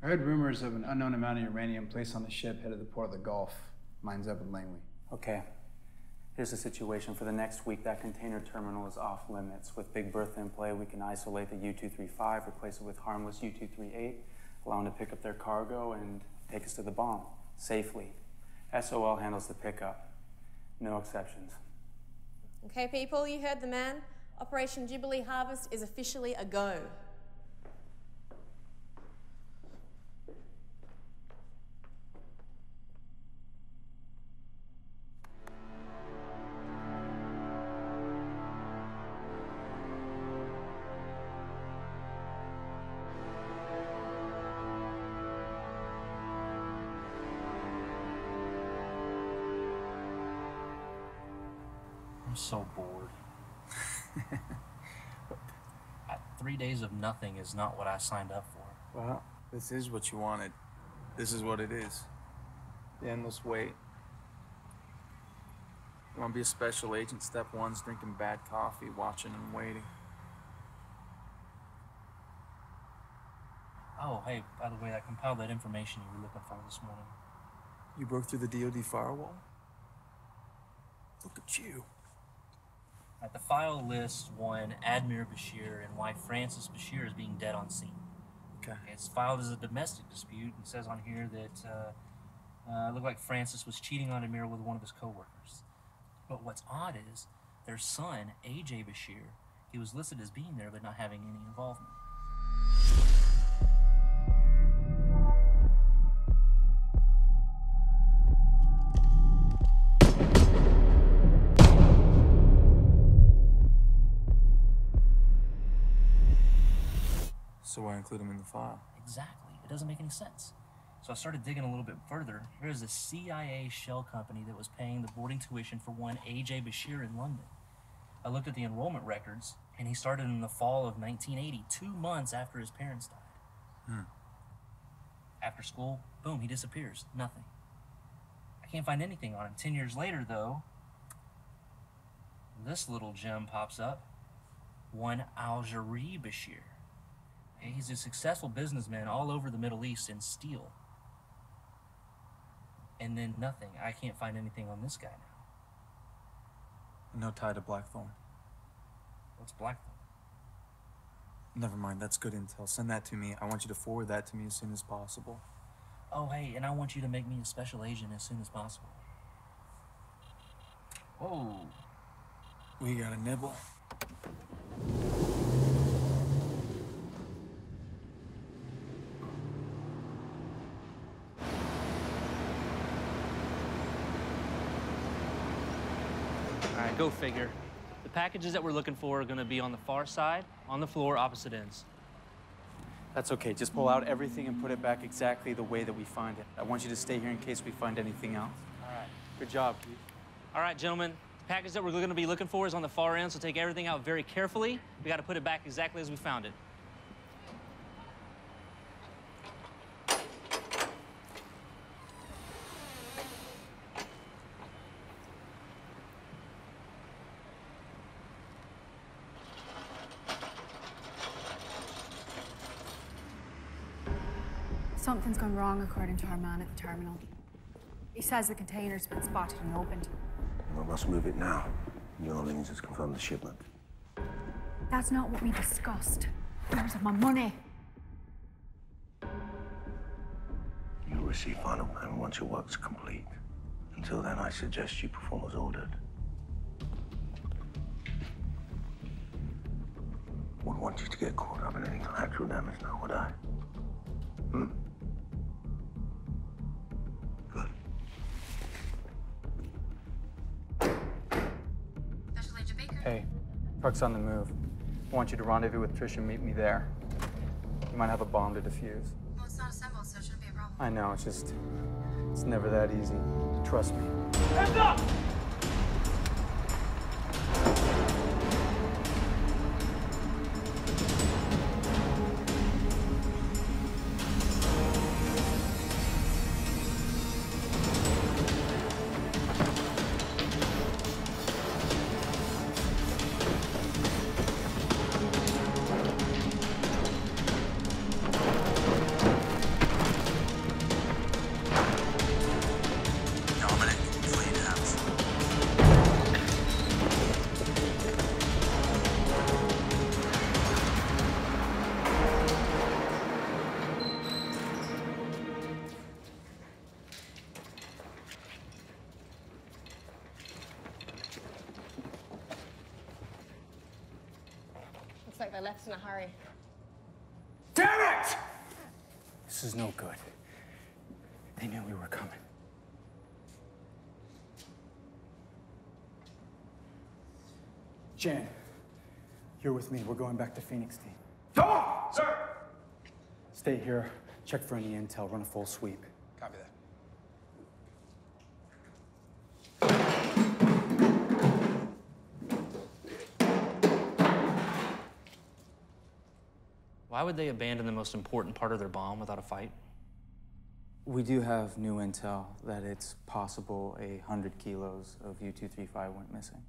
I heard rumors of an unknown amount of uranium placed on the ship headed to the port of the Gulf. Mine's up in Langley. Okay. Here's the situation. For the next week, that container terminal is off limits. With Big Bertha in play, we can isolate the U-235, replace it with harmless U-238, allow them to pick up their cargo and take us to the bomb safely. SOL handles the pickup. No exceptions. Okay, people, you heard the man. Operation Jubilee Harvest is officially a go. I'm so bored. 3 days of nothing is not what I signed up for. Well, this is what you wanted. This is what it is. The endless wait. You want to be a special agent? Step one's drinking bad coffee, watching and waiting. Oh, hey, by the way, I compiled that information you were looking for this morning. You broke through the DoD firewall? Look at you. The file lists one Admir Bashir and why Francis Bashir is being dead on scene. Okay. It's filed as a domestic dispute and says on here that it looked like Francis was cheating on Admir with one of his co-workers. But what's odd is their son, AJ Bashir, he was listed as being there but not having any involvement. So why include him in the file? Exactly. It doesn't make any sense. So I started digging a little bit further. Here's a CIA shell company that was paying the boarding tuition for one AJ Bashir in London. I looked at the enrollment records, and he started in the fall of 1980, 2 months after his parents died. After school, boom, he disappears. Nothing. I can't find anything on him. 10 years later, though, this little gem pops up. One Algeri Bashir. He's a successful businessman all over the Middle East in steel. And then nothing. I can't find anything on this guy now. No tie to Blackthorn. What's Blackthorn? Never mind, that's good intel. Send that to me. I want you to forward that to me as soon as possible. Oh, hey, and I want you to make me a special agent as soon as possible. Whoa. We got a nibble. Go figure. The packages that we're looking for are going to be on the far side, on the floor, opposite ends. That's okay. Just pull out everything and put it back exactly the way that we find it. I want you to stay here in case we find anything else. All right. Good job, Keith. All right, gentlemen. The package that we're going to be looking for is on the far end, so take everything out very carefully. We got to put it back exactly as we found it. Something's gone wrong, according to our man at the terminal. He says the container's been spotted and opened. We must move it now. New Orleans has confirmed the shipment. That's not what we discussed. Where's my money? You'll receive final payment once your work's complete. Until then, I suggest you perform as ordered. Wouldn't want you to get caught up in any collateral damage now, would I? Hmm? Good. Hey, truck's on the move. I want you to rendezvous with Trish and meet me there. You might have a bomb to defuse. Well, it's not assembled, so it shouldn't be a problem. I know, it's never that easy. Trust me. Hands up! Looks like they left in a hurry. Damn it! This is no good. They knew we were coming. Jen, you're with me. We're going back to Phoenix, team. Come on, sir! Stay here, check for any intel, run a full sweep. Copy that. Why would they abandon the most important part of their bomb without a fight? We do have new intel that it's possible 100 kilos of U-235 went missing.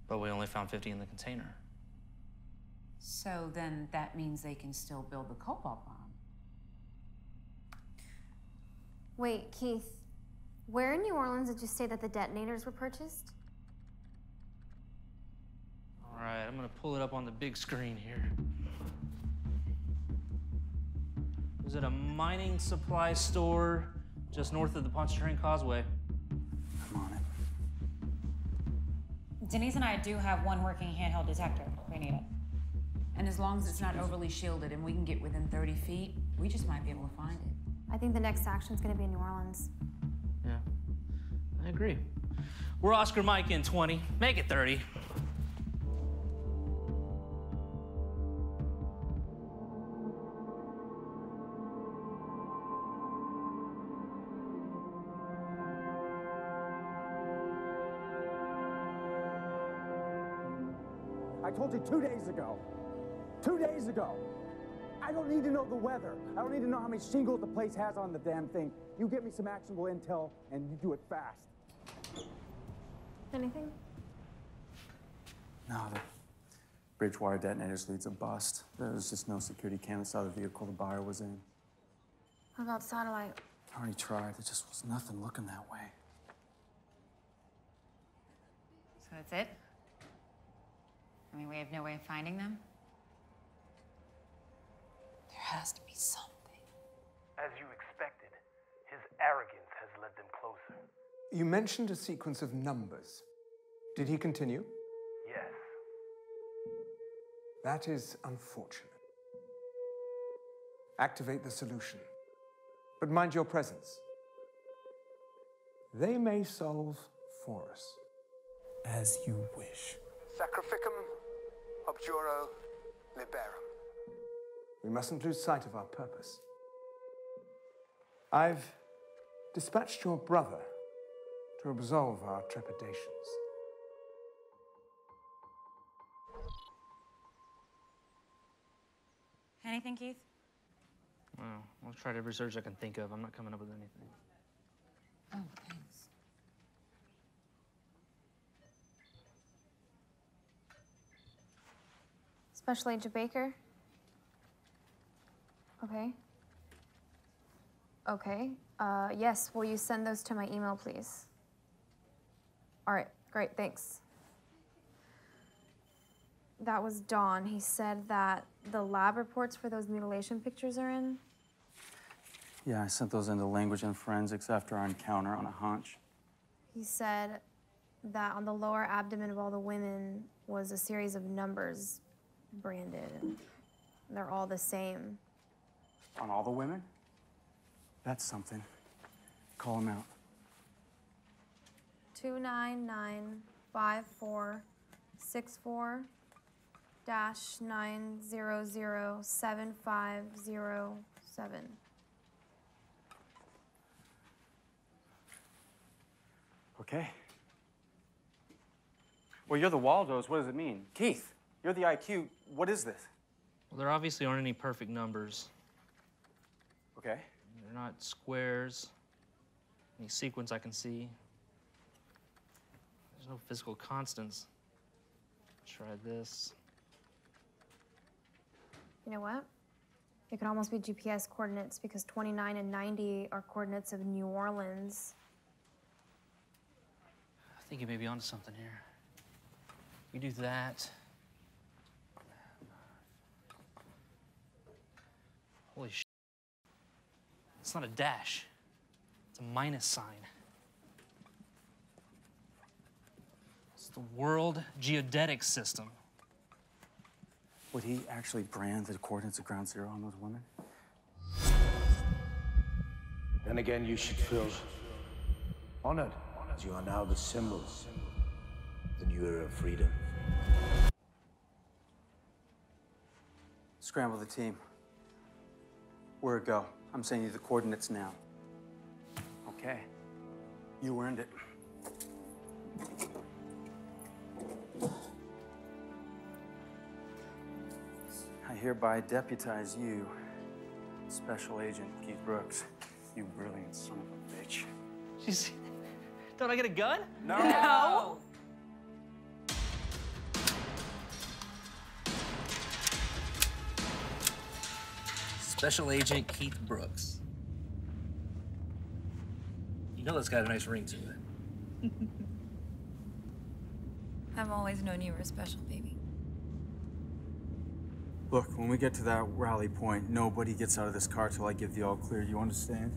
But we only found 50 in the container. So then that means they can still build the cobalt bomb. Wait, Keith, where in New Orleans did you say that the detonators were purchased? All right, I'm gonna pull it up on the big screen here. Was it a mining supply store just north of the Pontchartrain Causeway? I'm on it. Denise and I do have one working handheld detector. We need it. And as long as it's not overly shielded and we can get within 30 feet, we just might be able to find it. I think the next action's gonna be in New Orleans. Yeah, I agree. We're Oscar Mike in 20. Make it 30. I told you 2 days ago. 2 days ago. I don't need to know the weather. I don't need to know how many shingles the place has on the damn thing. You get me some actionable intel, and you do it fast. Anything? No, the bridge wire detonators leads a bust. There was just no security cam that saw the vehicle the buyer was in. What about satellite? I already tried. There just was nothing looking that way. So that's it? I mean, we have no way of finding them? There has to be something. As you expected, his arrogance has led them closer. You mentioned a sequence of numbers. Did he continue? Yes. That is unfortunate. Activate the solution. But mind your presence. They may solve for us. As you wish. Sacrificum objuro liberum. We mustn't lose sight of our purpose. I've dispatched your brother to absolve our trepidations. Anything, Keith? Well, I'll try to research I can think of. I'm not coming up with anything. Oh, thanks. Special Agent Baker? Okay. Okay. Yes, will you send those to my email, please? All right, great, thanks. That was Don. He said that the lab reports for those mutilation pictures are in. Yeah, I sent those into language and forensics after our encounter on a hunch. He said that on the lower abdomen of all the women was a series of numbers branded, and they're all the same. On all the women? That's something. Call him out. 29954/9007507. Okay. Well, you're the Waldos. What does it mean? Keith, you're the IQ. What is this? Well, there obviously aren't any perfect numbers. Okay. They're not squares, any sequence I can see. There's no physical constants. Try this. You know what? It could almost be GPS coordinates because 29 and 90 are coordinates of New Orleans. I think you may be onto something here. We do that. Holy shit. It's not a dash. It's a minus sign. It's the World Geodetic System. Would he actually brand the coordinates of ground zero on those women? Then again, you should feel honored, as you are now the symbols of the new era of freedom. Scramble the team. Where'd it go? I'm sending you the coordinates now. Okay. You earned it. I hereby deputize you, Special Agent Keith Brooks. You brilliant son of a bitch. Don't I get a gun? No. No. Special Agent Keith Brooks. You know that's got a nice ring to it. I've always known you were a special baby. Look, when we get to that rally point, nobody gets out of this car till I give the all clear. You understand?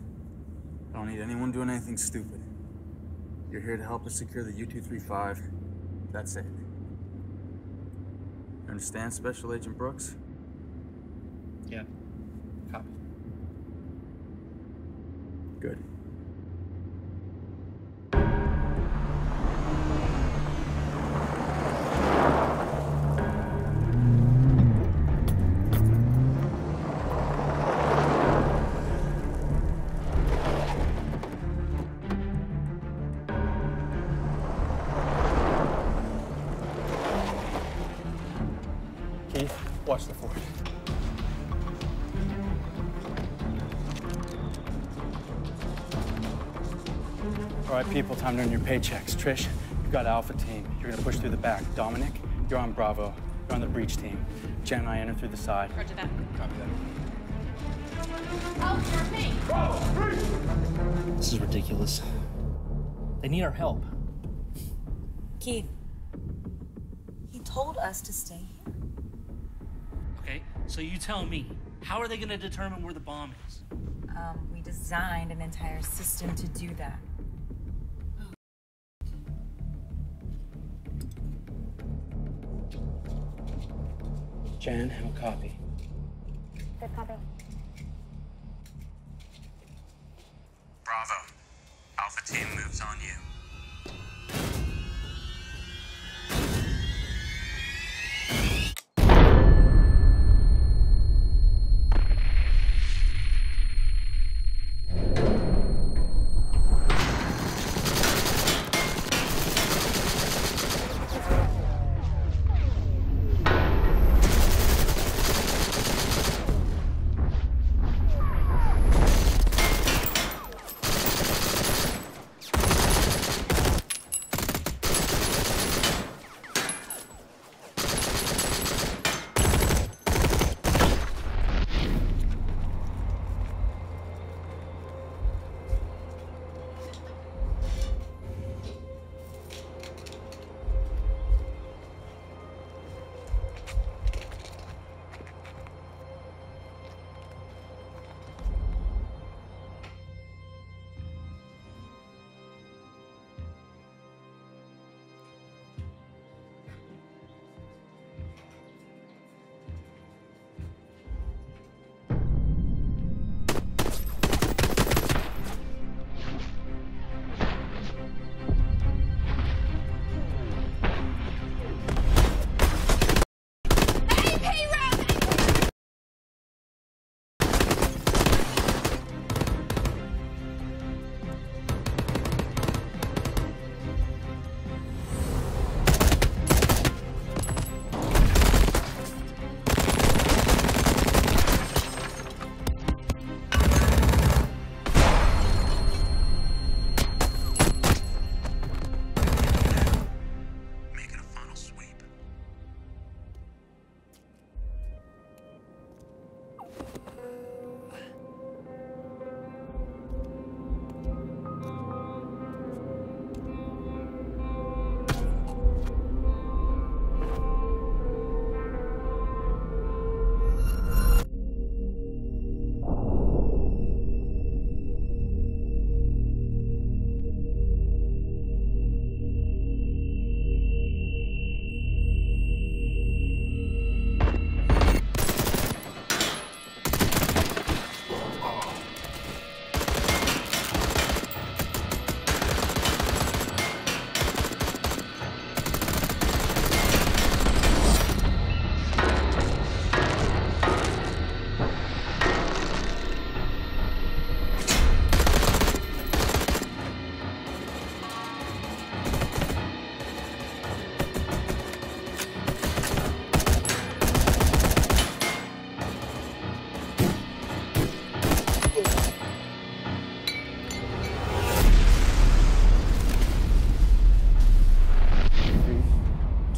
I don't need anyone doing anything stupid. You're here to help us secure the U-235. That's it. You understand, Special Agent Brooks? Yeah. Copy. Good. Keith, watch the fort. All right, people, time to earn your paychecks. Trish, you've got Alpha Team. You're gonna push through the back. Dominic, you're on Bravo. You're on the breach team. Jen and I enter through the side. Roger that. Copy that. Oh, for me. This is ridiculous. They need our help. Keith, he told us to stay here. Okay, so you tell me, how are they gonna determine where the bomb is? We designed an entire system to do that. Jan, I'll copy. Good copy. Bravo. Alpha Team moves on you.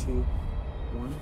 2, 1.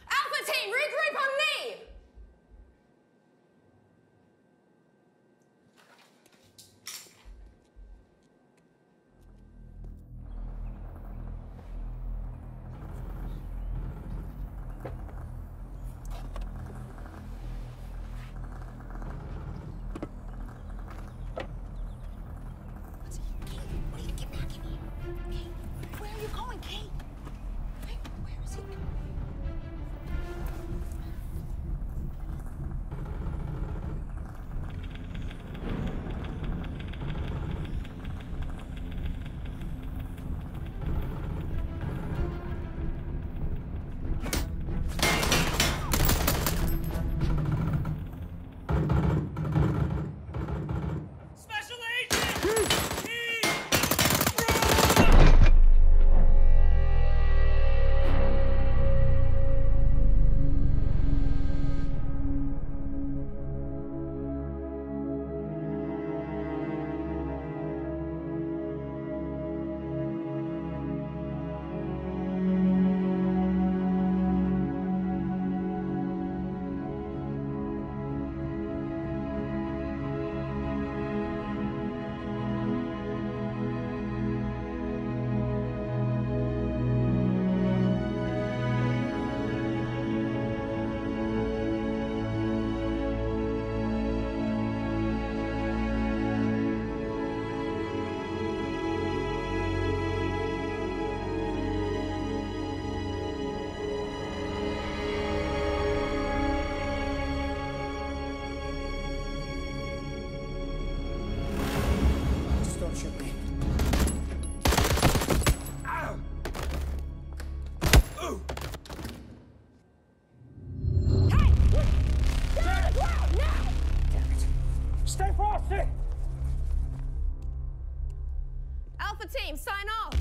Alpha team, regroup on me! Where are you going, Kate? Where is he? Special agent! Just don't shoot me. Ow! Ooh! Hey! Get on the ground, now! Damn it. Stay frosty! Alpha team, sign off!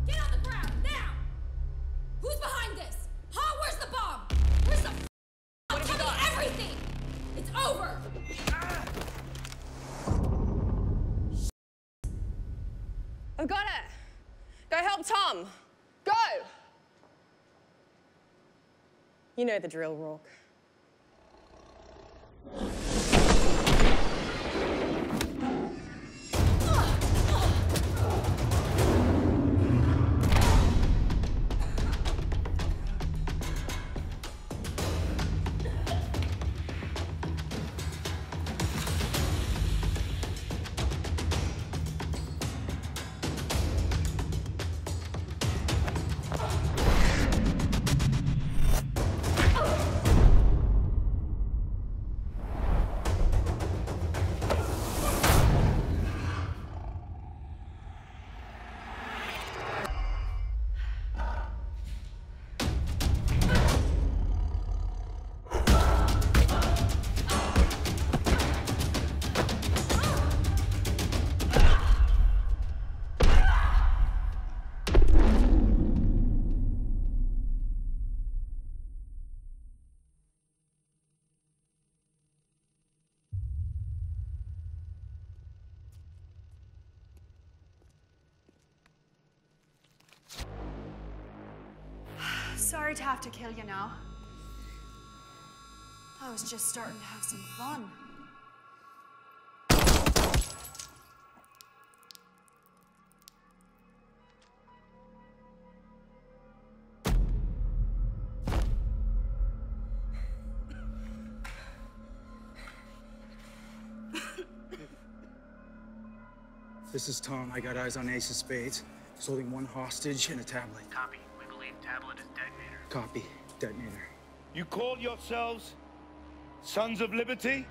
Get on the ground, now! Who's behind this? Huh? Where's the bomb? Where's the bomb? Tell me everything! It's over! I've got it! Go help Tom! Go! You know the drill, Rourke. Sorry to have to kill you now. I was just starting to have some fun. This is Tom. I got eyes on Ace of Spades. He's holding one hostage and a tablet. Copy. We believe tablet is detonator. Copy. Detonator. You call yourselves Sons of Liberty?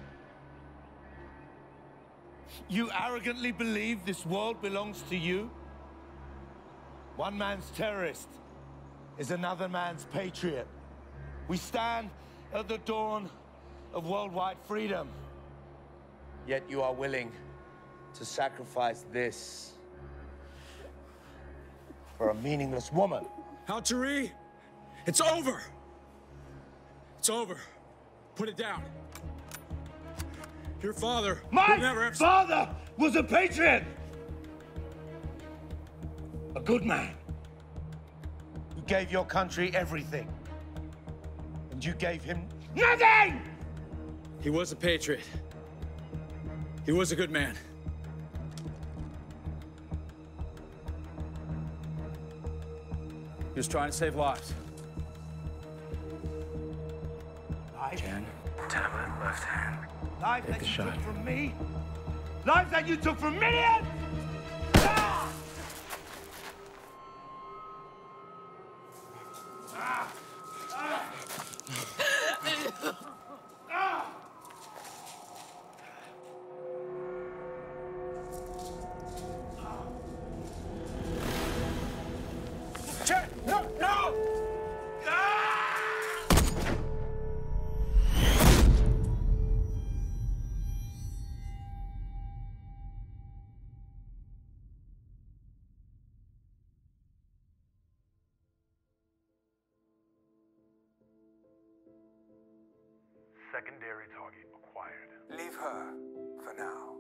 You arrogantly believe this world belongs to you? One man's terrorist is another man's patriot. We stand at the dawn of worldwide freedom. Yet you are willing to sacrifice this for a meaningless woman. Halteri, it's over. It's over. Put it down. Your father My never father was a patriot! A good man. You gave your country everything. And you gave him nothing! He was a patriot. He was a good man. He was trying to save lives. Life? Jen, tablet, left hand. Life Take that the you shot. took from me? Life that you took from millions? Ah! Ah! Ah! Ah! Jen, no, no! Secondary target acquired. Leave her for now.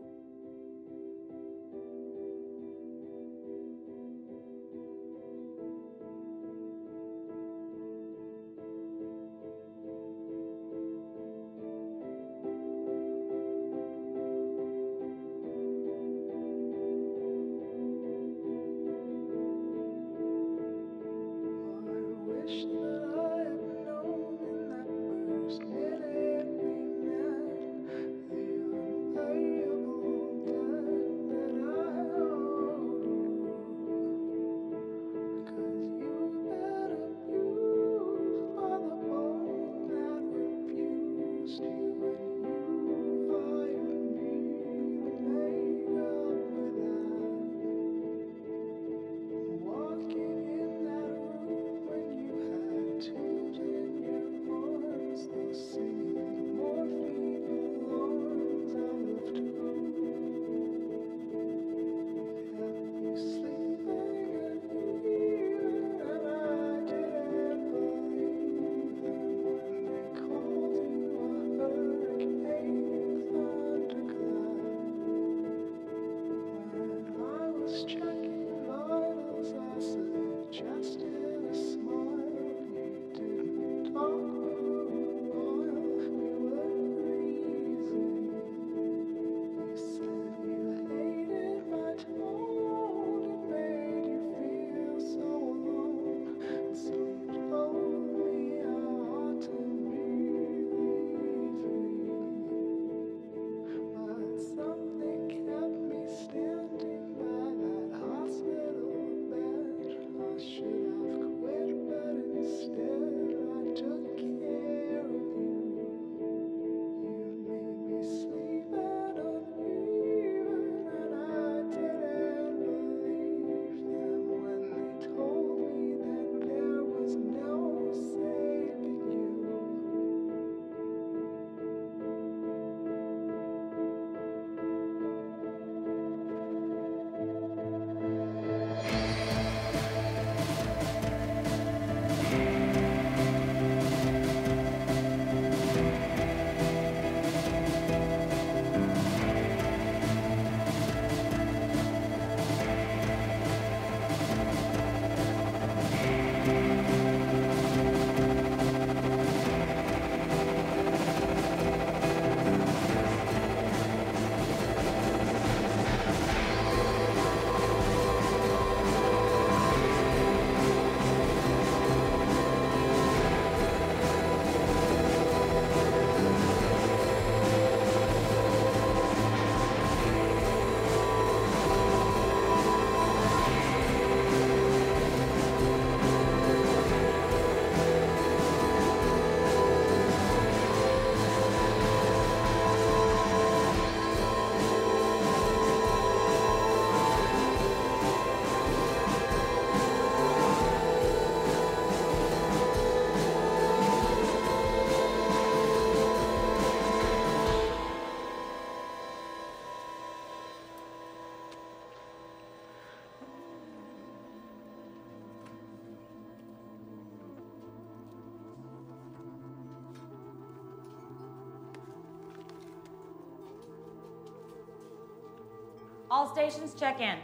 All stations, check in.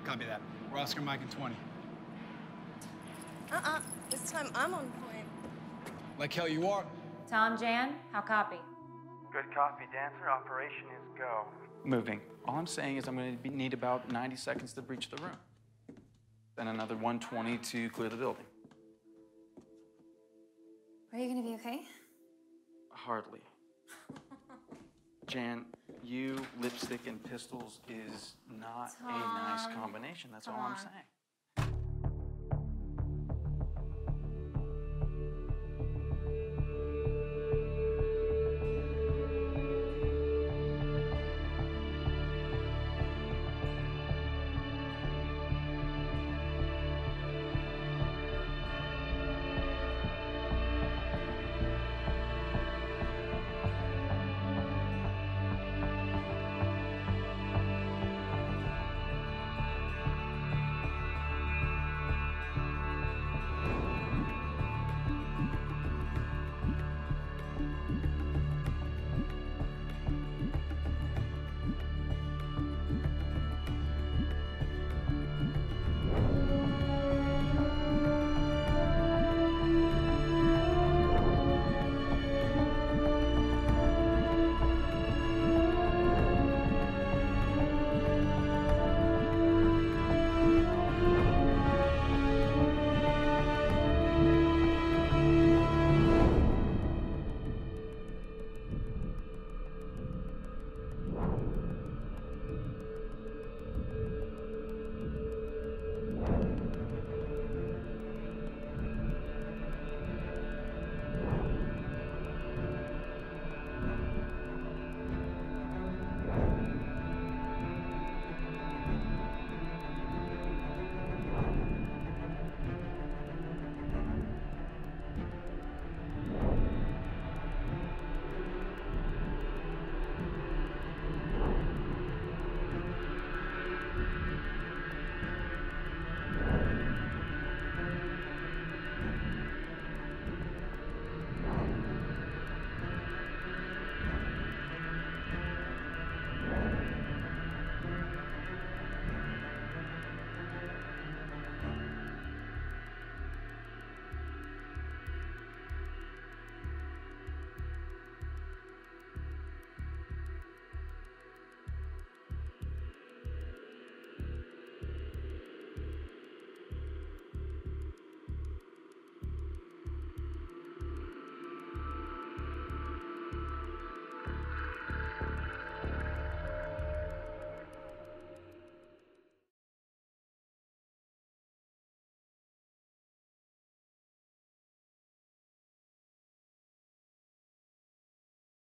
Copy that. We're Oscar Mike and 20. This time I'm on point. Like hell you are. Tom, Jan, how copy? Good copy, Dancer. Operation is go. Moving. All I'm saying is I'm going to need about 90 seconds to breach the room. Then another 120 to clear the building. Are you gonna be okay? Hardly. Jan, you, lipstick, and pistols is not a nice combination. That's all I'm saying.